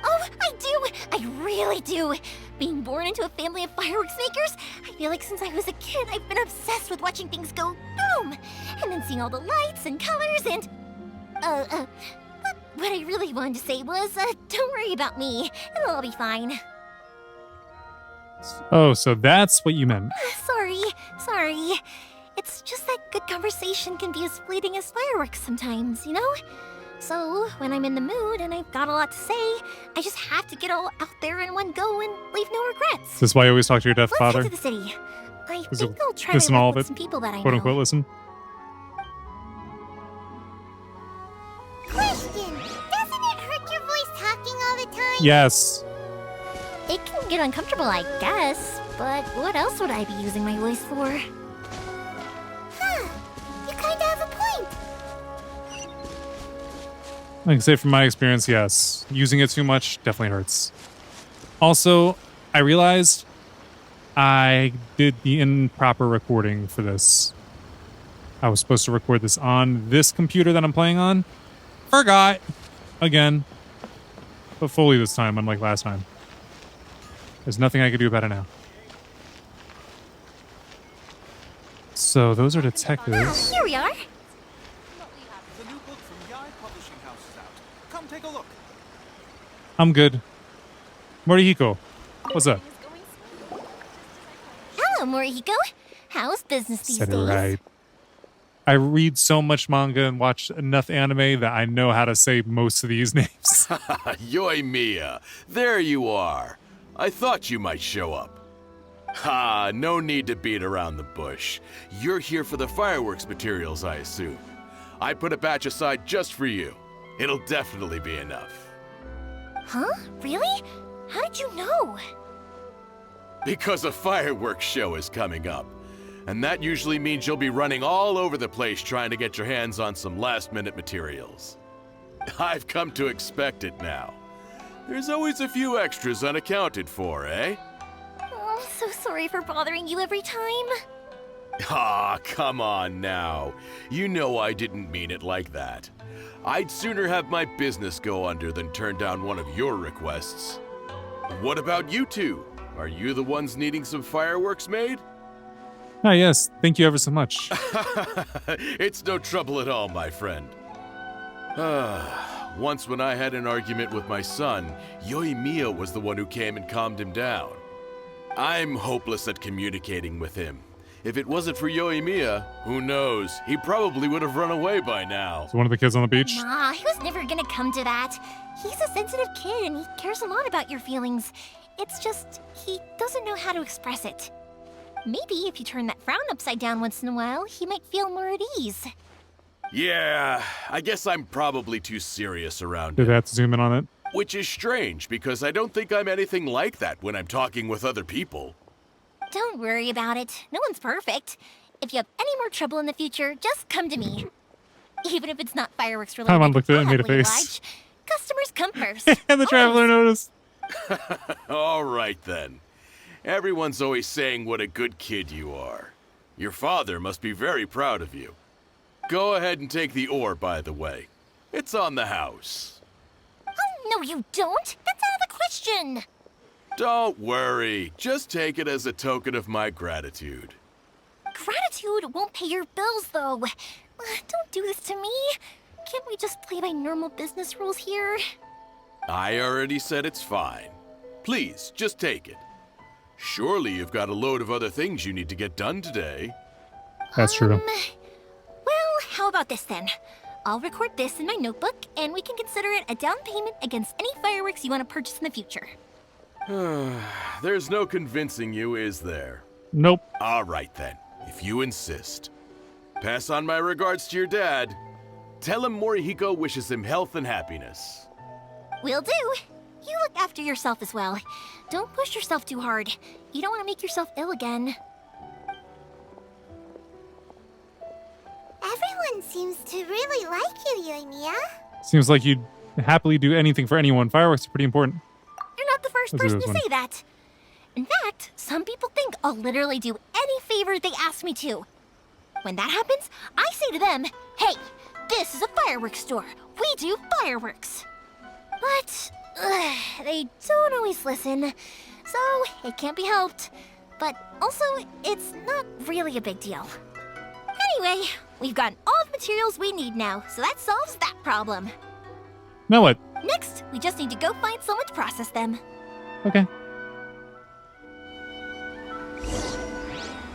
Oh, I do! I really do! Being born into a family of fireworks makers, I feel like since I was a kid, I've been obsessed with watching things go boom! And then seeing all the lights and colors and... But what I really wanted to say was, don't worry about me. It'll all be fine. Oh, so that's what you meant. Sorry. It's just that good conversation can be as fleeting as fireworks sometimes, you know? So, when I'm in the mood and I've got a lot to say, I just have to get all out there in one go and leave no regrets. Is this why you always talk to your deaf Let's father? head to the city. I Is think it I'll try listen my to all luck of with it? some people that I Quote know. unquote listen. Question, doesn't it hurt your voice talking all the time? Yes. It can get uncomfortable, I guess, but what else would I be using my voice for? Huh, you kinda have a point. I can say from my experience, yes. Using it too much definitely hurts. Also, I realized I did the improper recording for this. I was supposed to record this on this computer that I'm playing on. Forgot. Again. But fully this time, unlike last time. There's nothing I can do about it now. So those are detectives. Here we are. The new book from Yai Publishing House is out. Come take a look. I'm good. Morihiko, what's up? Hello, Morihiko. How's business these Said it days? right. I read so much manga and watch enough anime that I know how to say most of these names. Yoimiya, there you are. I thought you might show up. Ha, no need to beat around the bush. You're here for the fireworks materials, I assume. I put a batch aside just for you. It'll definitely be enough. Huh? Really? How did you know? Because a fireworks show is coming up. And that usually means you'll be running all over the place trying to get your hands on some last-minute materials. I've come to expect it now. There's always a few extras unaccounted for, eh? Oh, I'm so sorry for bothering you every time. Ah, come on now. You know I didn't mean it like that. I'd sooner have my business go under than turn down one of your requests. What about you two? Are you the ones needing some fireworks made? Ah, yes. Thank you ever so much. It's no trouble at all, my friend. Once when I had an argument with my son, Yoimiya was the one who came and calmed him down. I'm hopeless at communicating with him. If it wasn't for Yoimiya, who knows, he probably would have run away by now. So one of the kids on the beach. Nah, he was never gonna come to that. He's a sensitive kid and he cares a lot about your feelings. It's just, he doesn't know how to express it. Maybe if you turn that frown upside down once in a while, he might feel more at ease. Yeah, I guess I'm probably too serious around Did him. I have to zoom in on it? Which is strange, because I don't think I'm anything like that when I'm talking with other people. Don't worry about it. No one's perfect. If you have any more trouble in the future, just come to me. Even if it's not fireworks related, Paimon looked at it and I'll made a happily face. oblige. Customers come first. And the traveler noticed. All right, then. Everyone's always saying what a good kid you are. Your father must be very proud of you. Go ahead and take the ore, by the way. It's on the house. Oh, no, you don't. That's out of the question. Don't worry. Just take it as a token of my gratitude. Gratitude won't pay your bills, though. Don't do this to me. Can't we just play by normal business rules here? I already said it's fine. Please, just take it. Surely you've got a load of other things you need to get done today. That's true. Well, how about this then? I'll record this in my notebook, and we can consider it a down payment against any fireworks you want to purchase in the future. There's no convincing you, is there? Nope. All right then, if you insist. Pass on my regards to your dad. Tell him Morihiko wishes him health and happiness. Will do. You look after yourself as well. Don't push yourself too hard. You don't want to make yourself ill again. Everyone seems to really like you, Yoimiya. Seems like you'd happily do anything for anyone. Fireworks are pretty important. You're not the first Let's do person this to one. say that. In fact, some people think I'll literally do any favor they ask me to. When that happens, I say to them, hey, this is a fireworks store. We do fireworks. But they don't always listen, so it can't be helped. But also, it's not really a big deal. Anyway, we've gotten all the materials we need now, so that solves that problem. Now what? Next, we just need to go find someone to process them. Okay.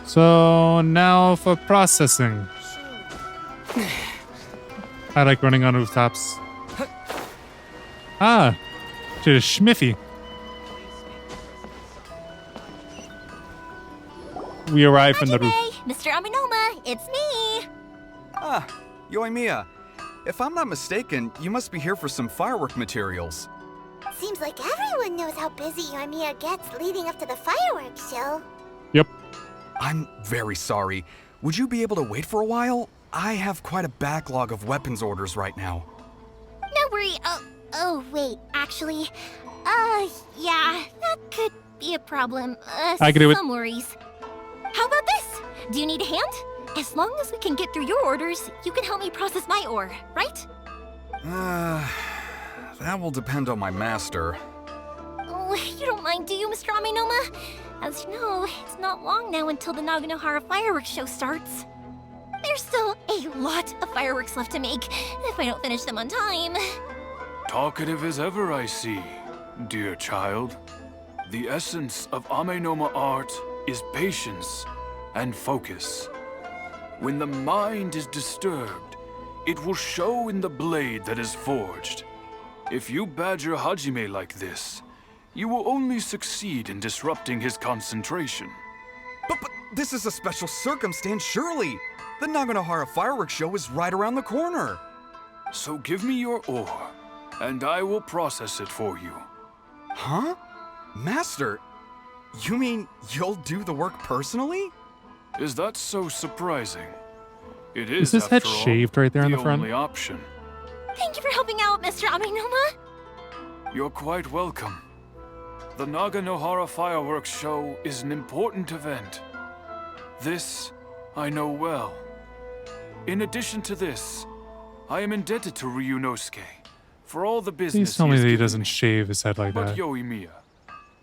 So now for processing. I like running on rooftops. Ah, to Schmiffy. We arrive from the roof. Hajime, Mr. Aminoma, it's me. Ah, Yoimiya. If I'm not mistaken, you must be here for some firework materials. Seems like everyone knows how busy Yoimiya gets leading up to the fireworks show. Yep. I'm very sorry. Would you be able to wait for a while? I have quite a backlog of weapons orders right now. No worry. Oh, wait, actually, yeah, that could be a problem. I can do it. Some worries. How about this? Do you need a hand? As long as we can get through your orders, you can help me process my ore, right? That will depend on my master. Oh, you don't mind, do you, Mr. Aminoma? As you know, it's not long now until the Naganohara fireworks show starts. There's still a lot of fireworks left to make, if I don't finish them on time. Talkative as ever, I see, dear child. The essence of Amenoma art is patience and focus. When the mind is disturbed, it will show in the blade that is forged. If you badger Hajime like this, you will only succeed in disrupting his concentration. But this is a special circumstance, surely. The Naganohara fireworks show is right around the corner. So give me your ore, and I will process it for you. Huh? Master, you mean you'll do the work personally? Is that so surprising? It Is is, his head after all, shaved right there in the front? only option. Thank you for helping out, Mr. Aminoma. You're quite welcome. The Naganohara fireworks show is an important event. This I know well. In addition to this, I am indebted to Ryunosuke for all the business Please tell me has that he given doesn't me. shave his head like But that. Yoimiya,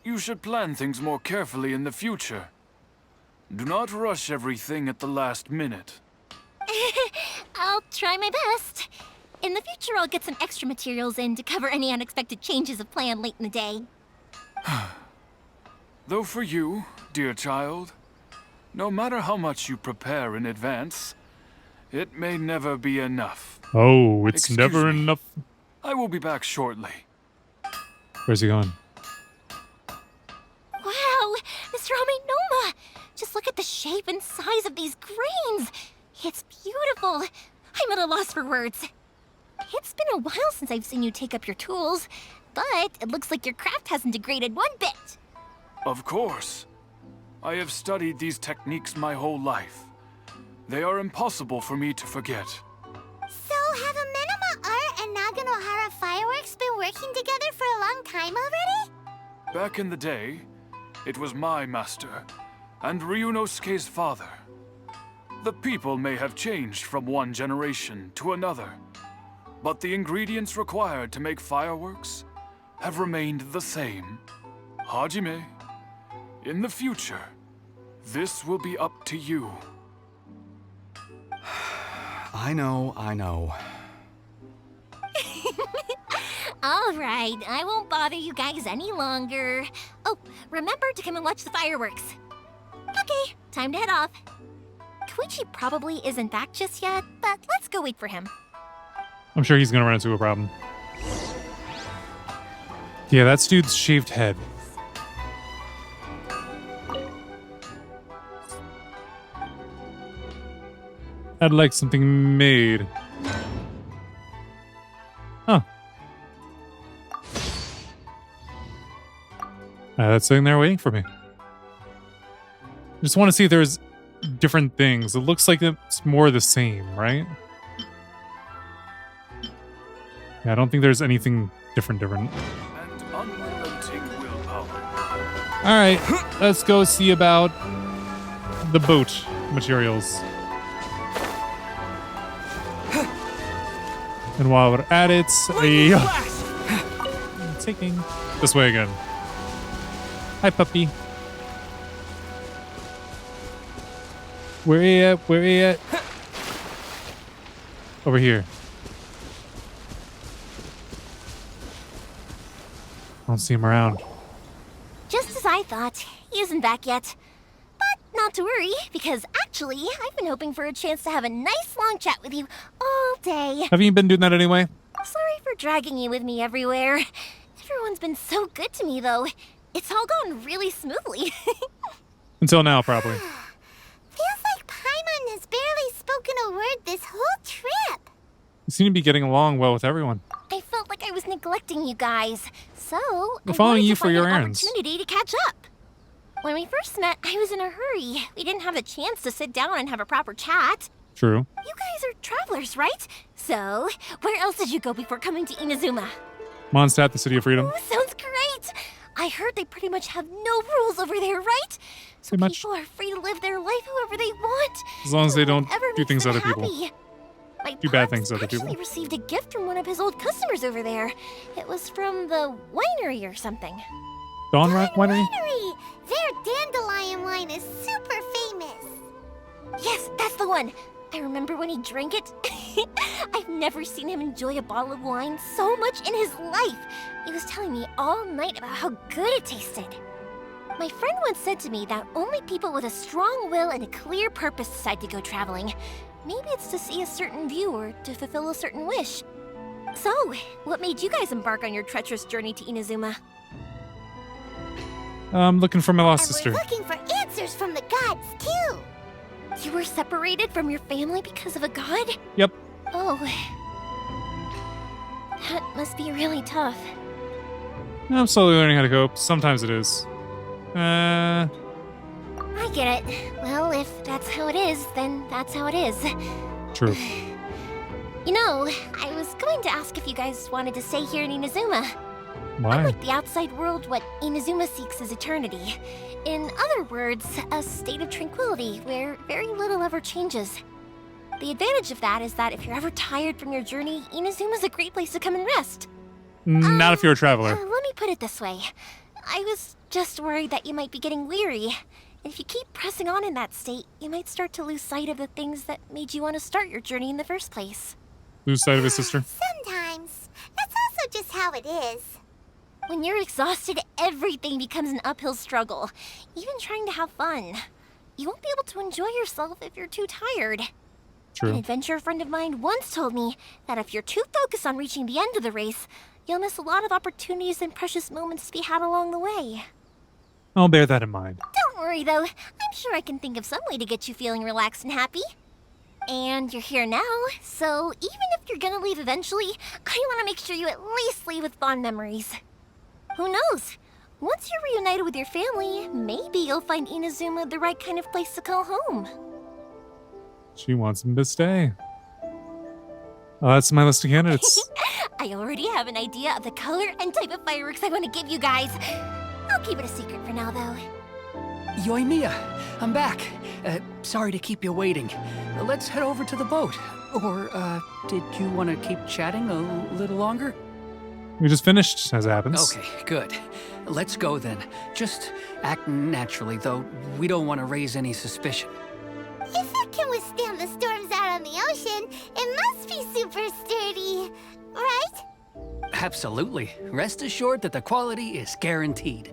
you should plan things more carefully in the future. Do not rush everything at the last minute. I'll try my best. In the future, I'll get some extra materials in to cover any unexpected changes of plan late in the day. Though for you, dear child, no matter how much you prepare in advance, it may never be enough. Oh, it's Excuse never me. enough. I will be back shortly. Where's he going? Wow, Mr. Aminoma! Just look at the shape and size of these grains. It's beautiful. I'm at a loss for words. It's been a while since I've seen you take up your tools, but it looks like your craft hasn't degraded one bit. Of course. I have studied these techniques my whole life. They are impossible for me to forget. So, have Amenoma Art and Naganohara Fireworks been working together for a long time already? Back in the day, it was my master and Ryunosuke's father. The people may have changed from one generation to another, but the ingredients required to make fireworks have remained the same. Hajime, in the future, this will be up to you. I know. All right, I won't bother you guys any longer. Oh, remember to come and watch the fireworks. Okay, time to head off. Koichi probably isn't back just yet, but let's go wait for him. I'm sure he's gonna run into a problem. Yeah, that's dude's shaved head. I'd like something made. Huh. That's sitting there waiting for me. Just want to see if there's different things. It looks like it's more the same, right? Yeah, I don't think there's anything different. And unrelenting willpower. All right, let's go see about the boat materials. And while we're at it, taking this way again. Hi, puppy. Where are you at? Where are you at? Over here. I don't see him around. Just as I thought, he isn't back yet. But not to worry, because actually, I've been hoping for a chance to have a nice long chat with you all day. Haven't you been doing that anyway? Sorry for dragging you with me everywhere. Everyone's been so good to me, though. It's all gone really smoothly. Until now, probably. Feels like Paimon has barely spoken a word this whole trip. You seem to be getting along well with everyone. I felt like I was neglecting you guys, so I'm I following wanted you to for find your an errands. opportunity to catch up. When we first met, I was in a hurry. We didn't have the chance to sit down and have a proper chat. True. You guys are travelers, right? So, where else did you go before coming to Inazuma? Mondstadt, the City of Freedom. Oh, sounds great! I heard they pretty much have no rules over there, right? So Pretty much. people are free to live their life however they want. As long as they don't Whatever do makes things to them other people. happy. My Do bad pops things to other people. actually received a gift from one of his old customers over there. It was from the winery or something. Dawn Winery? Winery! Their dandelion wine is super famous. Yes, that's the one. I remember when he drank it. I've never seen him enjoy a bottle of wine so much in his life. He was telling me all night about how good it tasted. My friend once said to me that only people with a strong will and a clear purpose decide to go traveling. Maybe it's to see a certain view or to fulfill a certain wish. So, what made you guys embark on your treacherous journey to Inazuma? I'm looking for my lost And sister. we're looking for answers from the gods, too. You were separated from your family because of a god? Yep. Oh. That must be really tough. I'm slowly learning how to cope. Sometimes it is. I get it. Well, if that's how it is, then that's how it is. True. You know, I was going to ask if you guys wanted to stay here in Inazuma. Why? Unlike the outside world, what Inazuma seeks is eternity. In other words, a state of tranquility where very little ever changes. The advantage of that is that if you're ever tired from your journey, Inazuma's a great place to come and rest. Not if you're a traveler. Let me put it this way. I was just worried that you might be getting weary. If you keep pressing on in that state, you might start to lose sight of the things that made you want to start your journey in the first place. Lose sight of his sister. Sometimes. That's also just how it is. When you're exhausted, everything becomes an uphill struggle. Even trying to have fun. You won't be able to enjoy yourself if you're too tired. An True. adventurer friend of mine once told me that if you're too focused on reaching the end of the race, you'll miss a lot of opportunities and precious moments to be had along the way. I'll bear that in mind. Don't worry, though. I'm sure I can think of some way to get you feeling relaxed and happy. And you're here now, so even if you're gonna leave eventually, I want to make sure you at least leave with fond memories. Who knows? Once you're reunited with your family, maybe you'll find Inazuma the right kind of place to call home. She wants him to stay. Oh, that's my list of candidates. I already have an idea of the color and type of fireworks I want to give you guys. I'll keep it a secret for now, though. Yoimiya, I'm back. Sorry to keep you waiting. Let's head over to the boat. Or, did you want to keep chatting a little longer? We just finished, as it happens. Okay, good. Let's go then. Just act naturally, though we don't want to raise any suspicion. If it can withstand the storms out on the ocean, it must be super sturdy, right? Absolutely. Rest assured that the quality is guaranteed.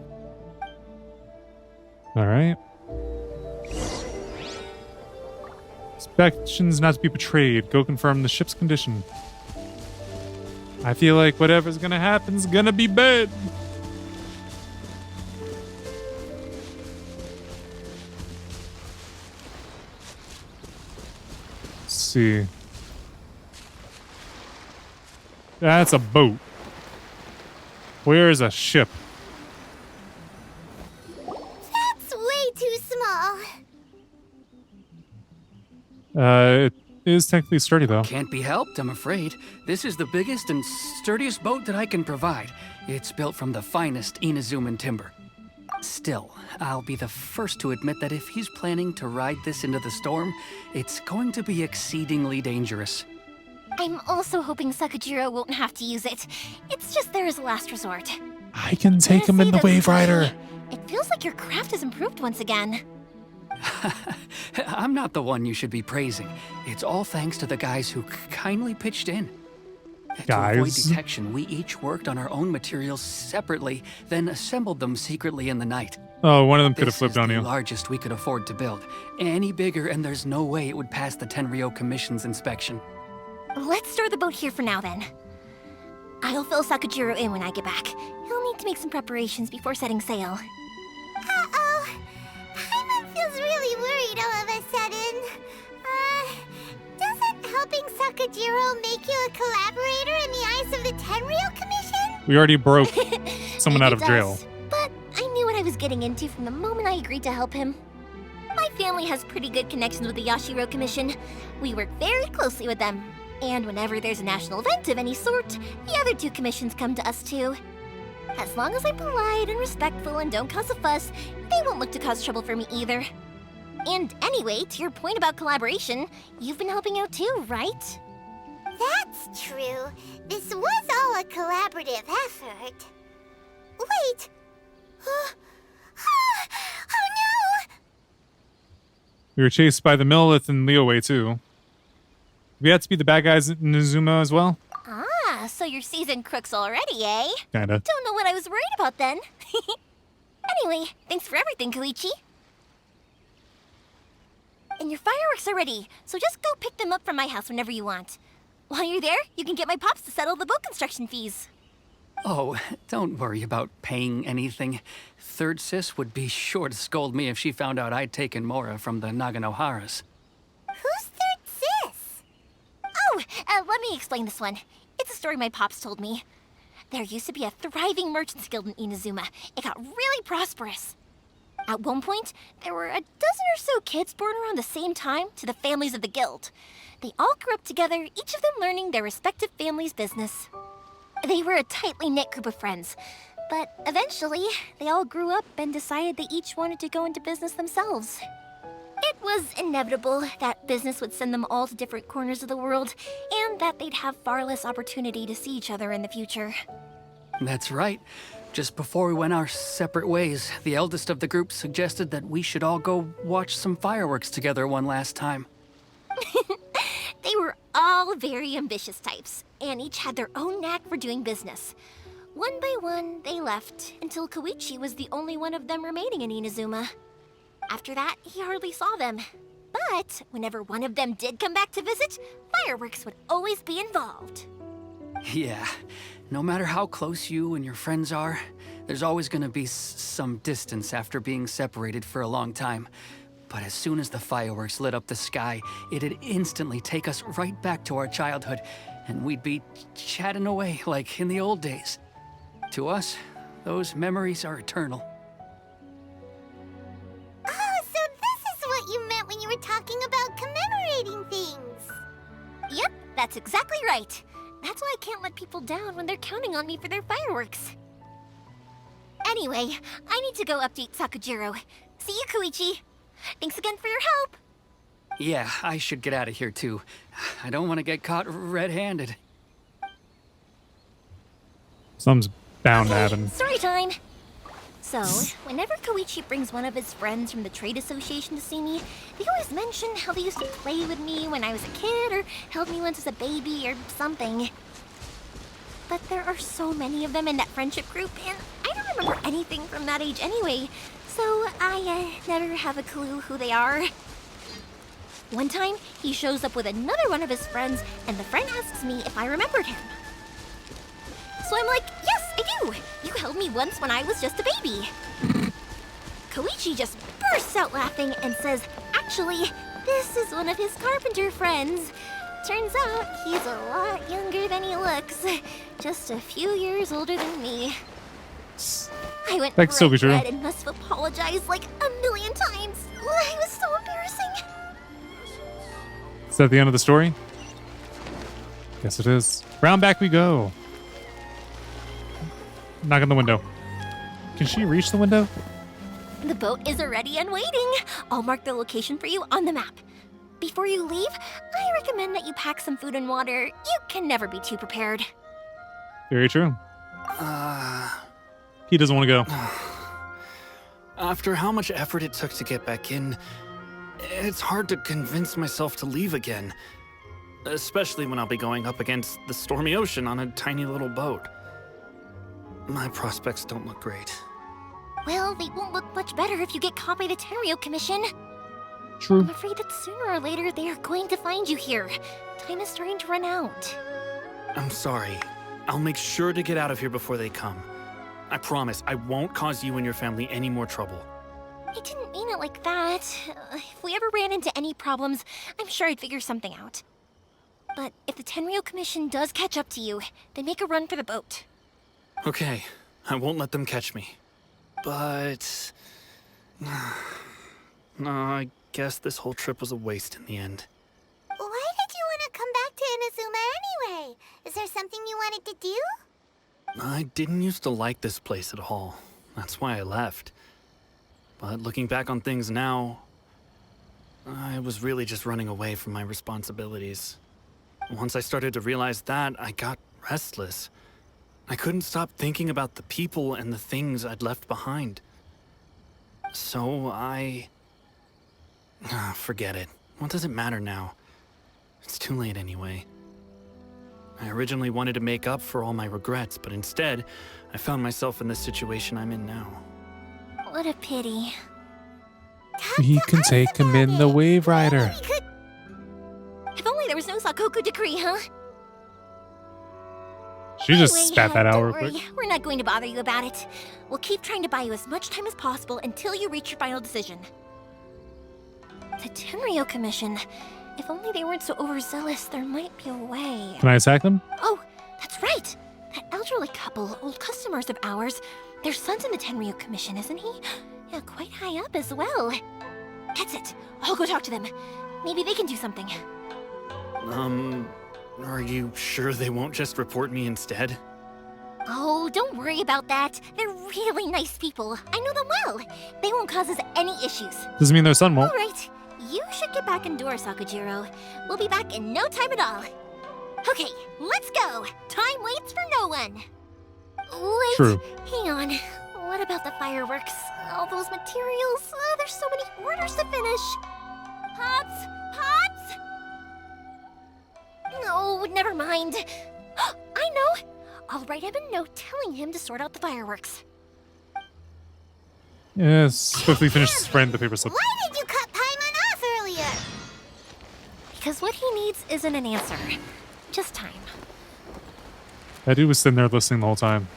All right. Inspections not to be betrayed. Go confirm the ship's condition. I feel like whatever's gonna happen's gonna be bad. Let's see. That's a boat. Where's a ship? That's way too small. It is technically sturdy though. Can't be helped, I'm afraid. This is the biggest and sturdiest boat that I can provide. It's built from the finest Inazuman timber. Still, I'll be the first to admit that if he's planning to ride this into the storm, it's going to be exceedingly dangerous. I'm also hoping Sakajiro won't have to use it. It's just there as a last resort. I can take him in the Wave Rider. It feels like your craft has improved once again. I'm not the one you should be praising. It's all thanks to the guys who kindly pitched in. To avoid detection, we each worked on our own materials separately, then assembled them secretly in the night. Oh, one of them could have flipped on you. This is the largest we could afford to build. Any bigger, and there's no way it would pass the Tenryou Commission's inspection. Let's store the boat here for now, then. I'll fill Sakajiro in when I get back. He'll need to make some preparations before setting sail. Uh-oh. Paimon feels really worried all of a sudden. Doesn't helping Sakajiro make you a collaborator in the eyes of the Tenryou Commission? We already broke someone out of It jail. does, but I knew what I was getting into from the moment I agreed to help him. My family has pretty good connections with the Yashiro Commission. We work very closely with them. And whenever there's a national event of any sort, the other two commissions come to us too. As long as I'm polite and respectful and don't cause a fuss, they won't look to cause trouble for me either. And anyway, to your point about collaboration, you've been helping out too, right? That's true. This was all a collaborative effort. Wait! Oh no! We were chased by the Millith and Leoway too. We had to be the bad guys in Inazuma as well? Ah, so you're seasoned crooks already, eh? Kinda. Don't know what I was worried about then. Anyway, thanks for everything, Koichi. And your fireworks are ready, so just go pick them up from my house whenever you want. While you're there, you can get my pops to settle the boat construction fees. Oh, don't worry about paying anything. Third Sis would be sure to scold me if she found out I'd taken Mora from the Naganoharas. Who's Third Sis? Oh, let me explain this one. It's a story my pops told me. There used to be a thriving merchants guild in Inazuma. It got really prosperous. At one point, there were a dozen or so kids born around the same time to the families of the guild. They all grew up together, each of them learning their respective family's business. They were a tightly knit group of friends, but eventually, they all grew up and decided they each wanted to go into business themselves. It was inevitable that business would send them all to different corners of the world, and that they'd have far less opportunity to see each other in the future. That's right. Just before we went our separate ways, the eldest of the group suggested that we should all go watch some fireworks together one last time. They were all very ambitious types, and each had their own knack for doing business. One by one, they left, until Koichi was the only one of them remaining in Inazuma. After that, he hardly saw them. But whenever one of them did come back to visit, fireworks would always be involved. Yeah, no matter how close you and your friends are, there's always gonna be some distance after being separated for a long time. But as soon as the fireworks lit up the sky, it'd instantly take us right back to our childhood, and we'd be chatting away like in the old days. To us, those memories are eternal. Oh, so this is what you meant when you were talking about commemorating things. Yep, that's exactly right. That's why I can't let people down when they're counting on me for their fireworks. Anyway, I need to go update Sakajiro. See you, Koichi. Thanks again for your help. Yeah, I should get out of here too. I don't want to get caught red-handed. Something's bound to happen. Story time. So, whenever Koichi brings one of his friends from the trade association to see me, they always mention how they used to play with me when I was a kid, or held me once as a baby, or something. But there are so many of them in that friendship group, and I don't remember anything from that age anyway, so I never have a clue who they are. One time, he shows up with another one of his friends, and the friend asks me if I remembered him. So I'm like, yes, I do. You held me once when I was just a baby. Koichi just bursts out laughing and says, actually, this is one of his carpenter friends. Turns out he's a lot younger than he looks. Just a few years older than me. I went That could still be true. red and must have apologized like a million times. It was so embarrassing. Is that the end of the story? Yes, it is. Round back we go. Knock on the window. Can she reach the window? The boat is ready and waiting. I'll mark the location for you on the map. Before you leave, I recommend that you pack some food and water. You can never be too prepared. Very true. He doesn't want to go. After how much effort it took to get back in, it's hard to convince myself to leave again. Especially when I'll be going up against the stormy ocean on a tiny little boat. My prospects don't look great. Well, they won't look much better if you get caught by the Tenryou Commission. True. I'm afraid that sooner or later they are going to find you here. Time is starting to run out. I'm sorry. I'll make sure to get out of here before they come. I promise I won't cause you and your family any more trouble. I didn't mean it like that. If we ever ran into any problems, I'm sure I'd figure something out. But if the Tenryou Commission does catch up to you, then make a run for the boat. Okay, I won't let them catch me. But... no, I guess this whole trip was a waste in the end. Why did you want to come back to Inazuma anyway? Is there something you wanted to do? I didn't used to like this place at all. That's why I left. But looking back on things now, I was really just running away from my responsibilities. Once I started to realize that, I got restless. I couldn't stop thinking about the people and the things I'd left behind. So forget it. What does it matter now? It's too late anyway. I originally wanted to make up for all my regrets, but instead, I found myself in the situation I'm in now. What a pity. We can take him in the Wave Rider. If only there was no Sakoku decree, huh? She just Anyway, spat that out don't real worry. quick. We're not going to bother you about it. We'll keep trying to buy you as much time as possible until you reach your final decision. The Tenryou Commission. If only they weren't so overzealous, there might be a way. Can I attack them? Oh, that's right! That elderly couple, old customers of ours. Their son's in the Tenryou Commission, isn't he? Yeah, quite high up as well. That's it. I'll go talk to them. Maybe they can do something. Are you sure they won't just report me instead? Oh, don't worry about that. They're really nice people. I know them well. They won't cause us any issues. Doesn't mean their son won't. All right. You should get back indoors, Sakujiro. We'll be back in no time at all. Okay, let's go. Time waits for no one. Wait, True. hang on. What about the fireworks? All those materials? There's so many orders to finish. Pots! Pots! No, never mind. I know. I'll write him a note telling him to sort out the fireworks. Yes. Swiftly finish this friend the paper slip. Why did you cut Paimon off earlier? Because what he needs isn't an answer. Just time. That dude was sitting there listening the whole time.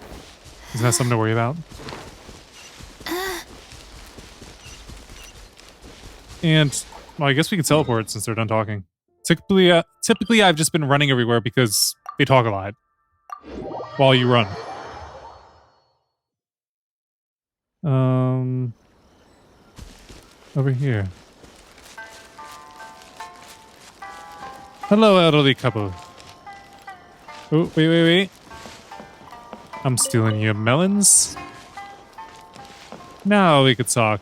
Isn't that something to worry about? And, well, I guess we can teleport since they're done talking. Typically, I've just been running everywhere because they talk a lot while you run. Over here. Hello, elderly couple. Oh, wait. I'm stealing your melons. Now we could talk.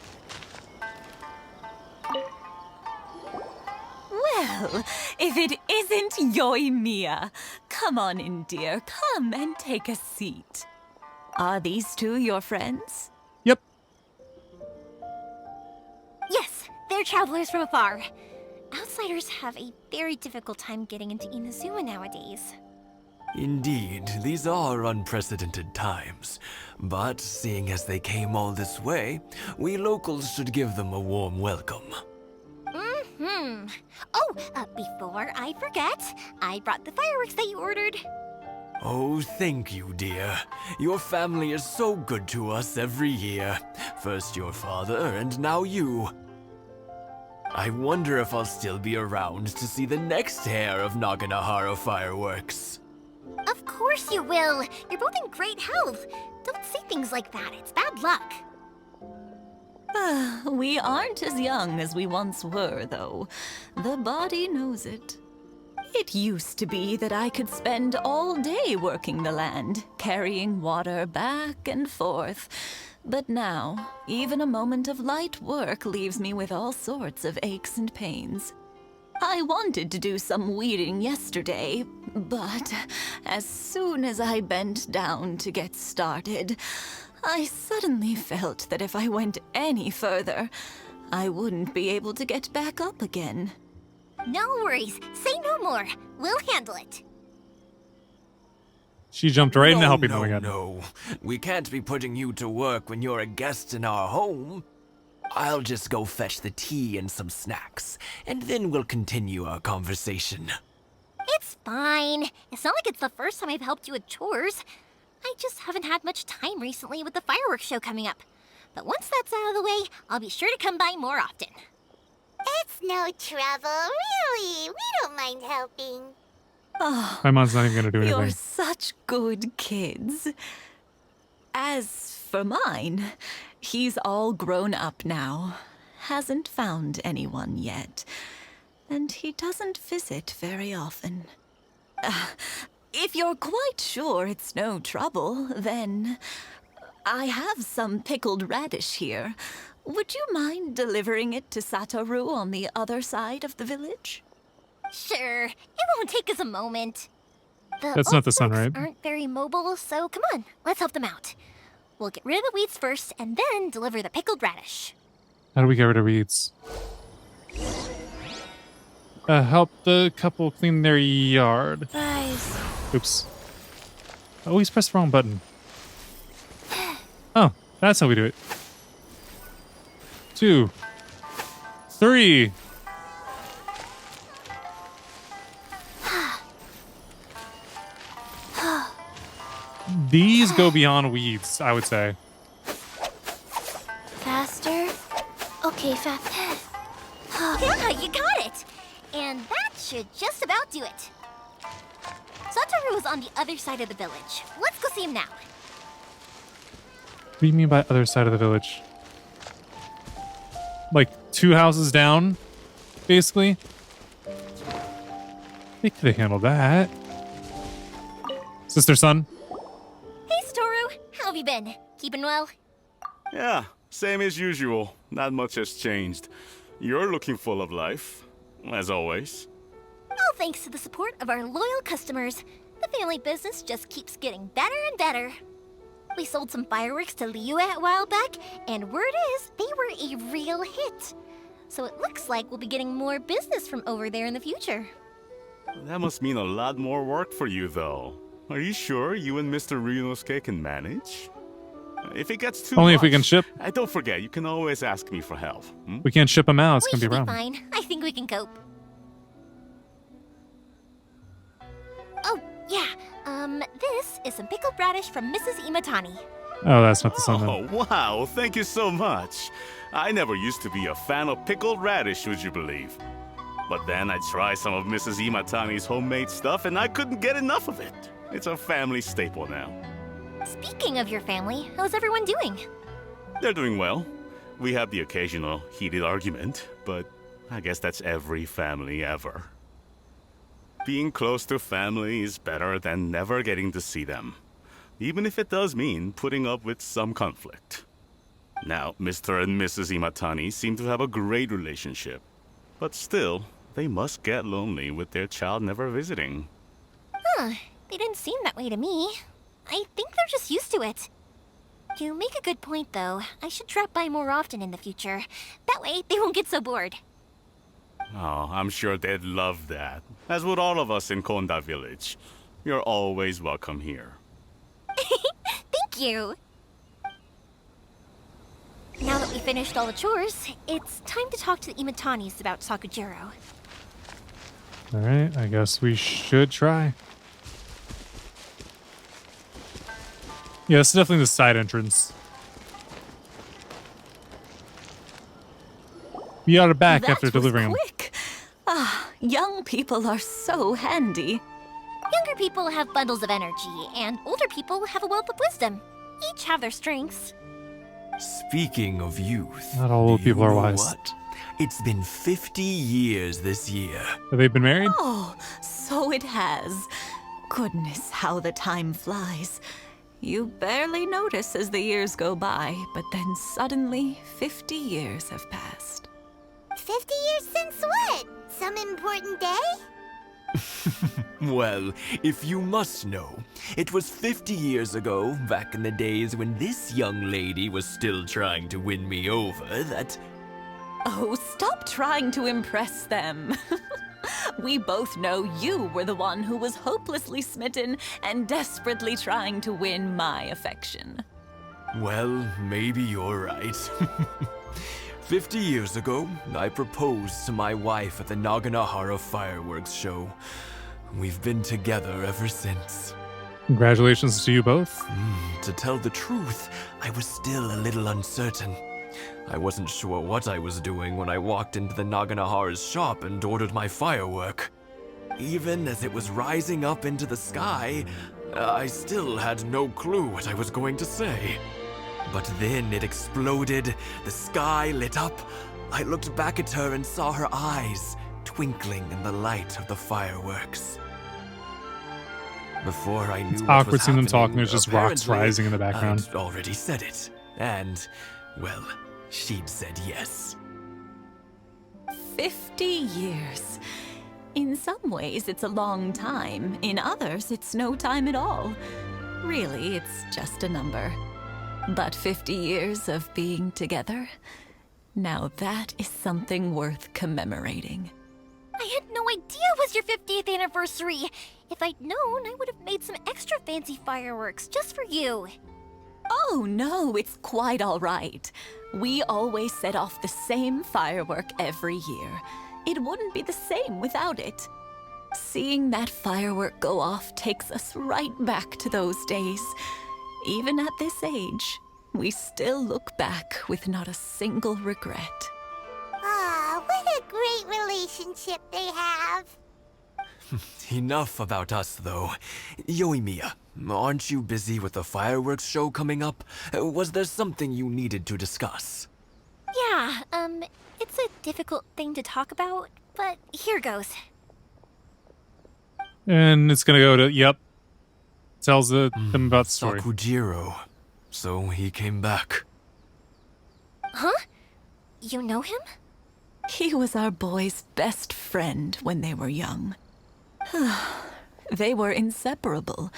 Well, if it isn't Yoimiya. Come on in, dear. Come and take a seat. Are these two your friends? Yep. Yes, they're travelers from afar. Outsiders have a very difficult time getting into Inazuma nowadays. Indeed, these are unprecedented times. But seeing as they came all this way, we locals should give them a warm welcome. Oh, before I forget, I brought the fireworks that you ordered. Oh, thank you, dear. Your family is so good to us every year. First your father, and now you. I wonder if I'll still be around to see the next hair of Naganahara fireworks. Of course you will. You're both in great health. Don't say things like that. It's bad luck. We aren't as young as we once were, though. The body knows it. It used to be that I could spend all day working the land, carrying water back and forth. But now, even a moment of light work leaves me with all sorts of aches and pains. I wanted to do some weeding yesterday, but as soon as I bent down to get started, I suddenly felt that if I went any further, I wouldn't be able to get back up again. No worries. Say no more. We'll handle it. She jumped right into No, helping no, them again. no. We can't be putting you to work when you're a guest in our home. I'll just go fetch the tea and some snacks, and then we'll continue our conversation. It's fine. It's not like it's the first time I've helped you with chores. I just haven't had much time recently with the fireworks show coming up. But once that's out of the way, I'll be sure to come by more often. It's no trouble, really. We don't mind helping. Oh, My mom's not even gonna do you're anything. such good kids. As for mine, he's all grown up now. Hasn't found anyone yet. And he doesn't visit very often. If you're quite sure it's no trouble, then I have some pickled radish here. Would you mind delivering it to Satoru on the other side of the village? Sure. It won't take us a moment. That's not the sun, folks right? Aren't very mobile, so come on. Let's help them out. We'll get rid of the weeds first, and then deliver the pickled radish. How do we get rid of weeds? Help the couple clean their yard. Guys. Oops. I always press the wrong button. Oh, that's how we do it. 2, 3. These go beyond weeds, I would say. Faster. Okay, Yeah, you got it. And that should just about do it. Satoru is on the other side of the village. Let's go see him now. What do you mean by other side of the village? Like 2 houses down, basically? They could have handled that. Sister, son? Hey, Satoru. How have you been? Keeping well? Yeah, same as usual. Not much has changed. You're looking full of life, as always. All thanks to the support of our loyal customers. The family business just keeps getting better and better. We sold some fireworks to Liyue a while back, and word is they were a real hit. So it looks like we'll be getting more business from over there in the future. That must mean a lot more work for you, though. Are you sure you and Mr. Ryunosuke can manage? If it gets too Only much, if we can ship. Don't forget, you can always ask me for help. We can't ship them out. It's We going to should be be around. fine. I think we can cope. Oh, yeah. This is some pickled radish from Mrs. Imatani. Oh, that's not the sun. Oh, wow, thank you so much. I never used to be a fan of pickled radish, would you believe? But then I tried some of Mrs. Imatani's homemade stuff and I couldn't get enough of it. It's a family staple now. Speaking of your family, how's everyone doing? They're doing well. We have the occasional heated argument, but I guess that's every family ever. Being close to family is better than never getting to see them, even if it does mean putting up with some conflict. Now, Mr. and Mrs. Imatani seem to have a great relationship, but still, they must get lonely with their child never visiting. Huh, they didn't seem that way to me. I think they're just used to it. You make a good point, though. I should drop by more often in the future. That way, they won't get so bored. Oh, I'm sure they'd love that, as would all of us in Konda Village. You're always welcome here. Thank you. Now that we finished all the chores, it's time to talk to the Imatanis about Sakujiro. All right, I guess we should try. Yeah, it's definitely the side entrance. We are back That after delivering was them. quick. Ah, young people are so handy. Younger people have bundles of energy, and older people have a wealth of wisdom. Each have their strengths. Speaking of youth, Not all old do you people are know wise. What? It's been 50 years this year. Have they been married? Oh, so it has. Goodness, how the time flies. You barely notice as the years go by, but then suddenly 50 years have passed. 50 years since what? Some important day? Well, if you must know, it was 50 years ago, back in the days when this young lady was still trying to win me over, that... Oh, stop trying to impress them. We both know you were the one who was hopelessly smitten and desperately trying to win my affection. Well, maybe you're right. 50 years ago, I proposed to my wife at the Naganahara fireworks show. We've been together ever since. Congratulations to you both. To tell the truth, I was still a little uncertain. I wasn't sure what I was doing when I walked into the Naganahara's shop and ordered my firework. Even as it was rising up into the sky, I still had no clue what I was going to say. But then it exploded, the sky lit up. I looked back at her and saw her eyes twinkling in the light of the fireworks. Before I knew It's what awkward was seeing them happening, talking. There's just rocks apparently, rising in the background. I'd already said it. And, well, she'd said yes. 50 years. In some ways, it's a long time. In others, it's no time at all. Really, it's just a number. But 50 years of being together? Now that is something worth commemorating. I had no idea it was your 50th anniversary. If I'd known, I would have made some extra fancy fireworks just for you. Oh no, it's quite all right. We always set off the same firework every year. It wouldn't be the same without it. Seeing that firework go off takes us right back to those days. Even at this age, we still look back with not a single regret. Ah, what a great relationship they have. Enough about us, though. Yoimiya, aren't you busy with the fireworks show coming up? Was there something you needed to discuss? Yeah, it's a difficult thing to talk about, but here goes. And it's gonna go to, yep. Tells them about the story. Sakujiro. So he came back. Huh? You know him? He was our boys' best friend when they were young. They were inseparable.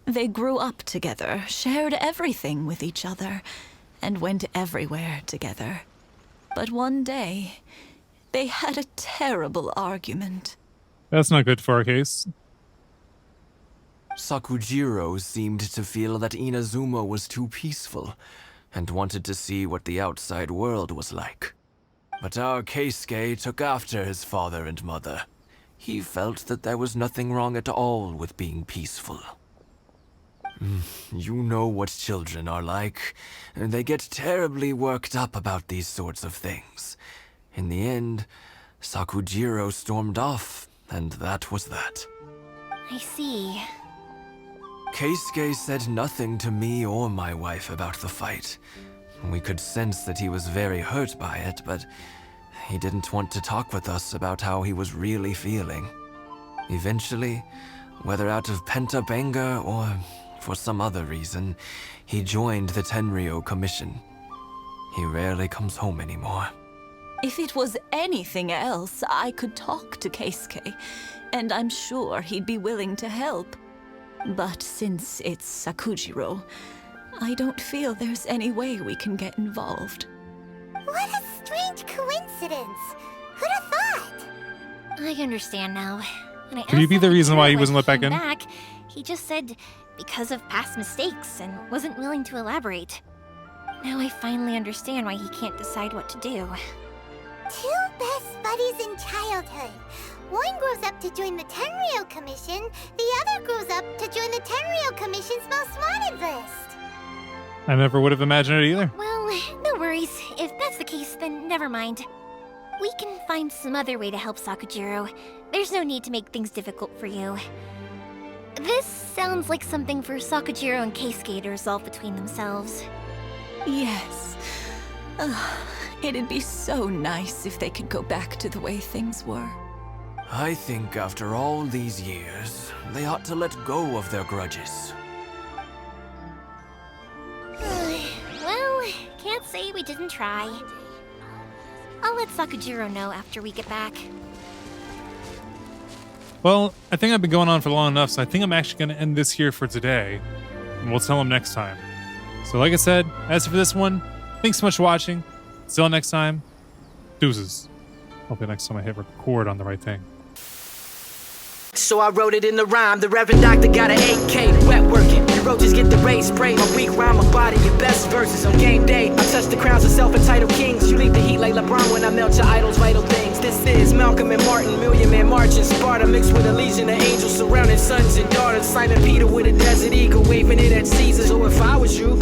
They grew up together, shared everything with each other, and went everywhere together. But one day, they had a terrible argument. That's not good for our case. Sakujiro seemed to feel that Inazuma was too peaceful, and wanted to see what the outside world was like. But our Keisuke took after his father and mother. He felt that there was nothing wrong at all with being peaceful. You know what children are like. They get terribly worked up about these sorts of things. In the end, Sakujiro stormed off, and that was that. I see. Keisuke said nothing to me or my wife about the fight. We could sense that he was very hurt by it, but he didn't want to talk with us about how he was really feeling. Eventually, whether out of pent-up anger or for some other reason, he joined the Tenryou Commission. He rarely comes home anymore. If it was anything else, I could talk to Keisuke, and I'm sure he'd be willing to help. But since it's Sakujiro, I don't feel there's any way we can get involved. What a strange coincidence. Who'd have thought? I understand now. When I Could he asked be the reason why he Sakujiro wasn't let back came in? He just said because of past mistakes and wasn't willing to elaborate. Now I finally understand why he can't decide what to do. Two best buddies in childhood. One grows up to join the Tenryou Commission, the other grows up to join the Tenryou Commission's Most Wanted list. I never would have imagined it either. Well, no worries. If that's the case, then never mind. We can find some other way to help Sakujiro. There's no need to make things difficult for you. This sounds like something for Sakujiro and Keisuke to resolve between themselves. Yes. It'd be so nice if they could go back to the way things were. I think after all these years, they ought to let go of their grudges. Well, can't say we didn't try. I'll let Sakujiro know after we get back. Well, I think I've been going on for long enough, so I think I'm actually going to end this here for today. And we'll tell him next time. So like I said, as for this one, thanks so much for watching. Till next time, deuces. Hopefully next time I hit record on the right thing. So I wrote it in the rhyme. The Reverend Doctor got an 8K, wet working. The roaches get the race spray. My weak rhyme, my body, your best verses on game day. I touch the crowns of self-entitled kings. You leave the heat like LeBron when I melt your idols' vital things. This is Malcolm and Martin, Million Man March in Sparta, mixed with a legion of angels surrounding sons and daughters. Simon Peter with a desert eagle, waving it at Caesar. So if I was you,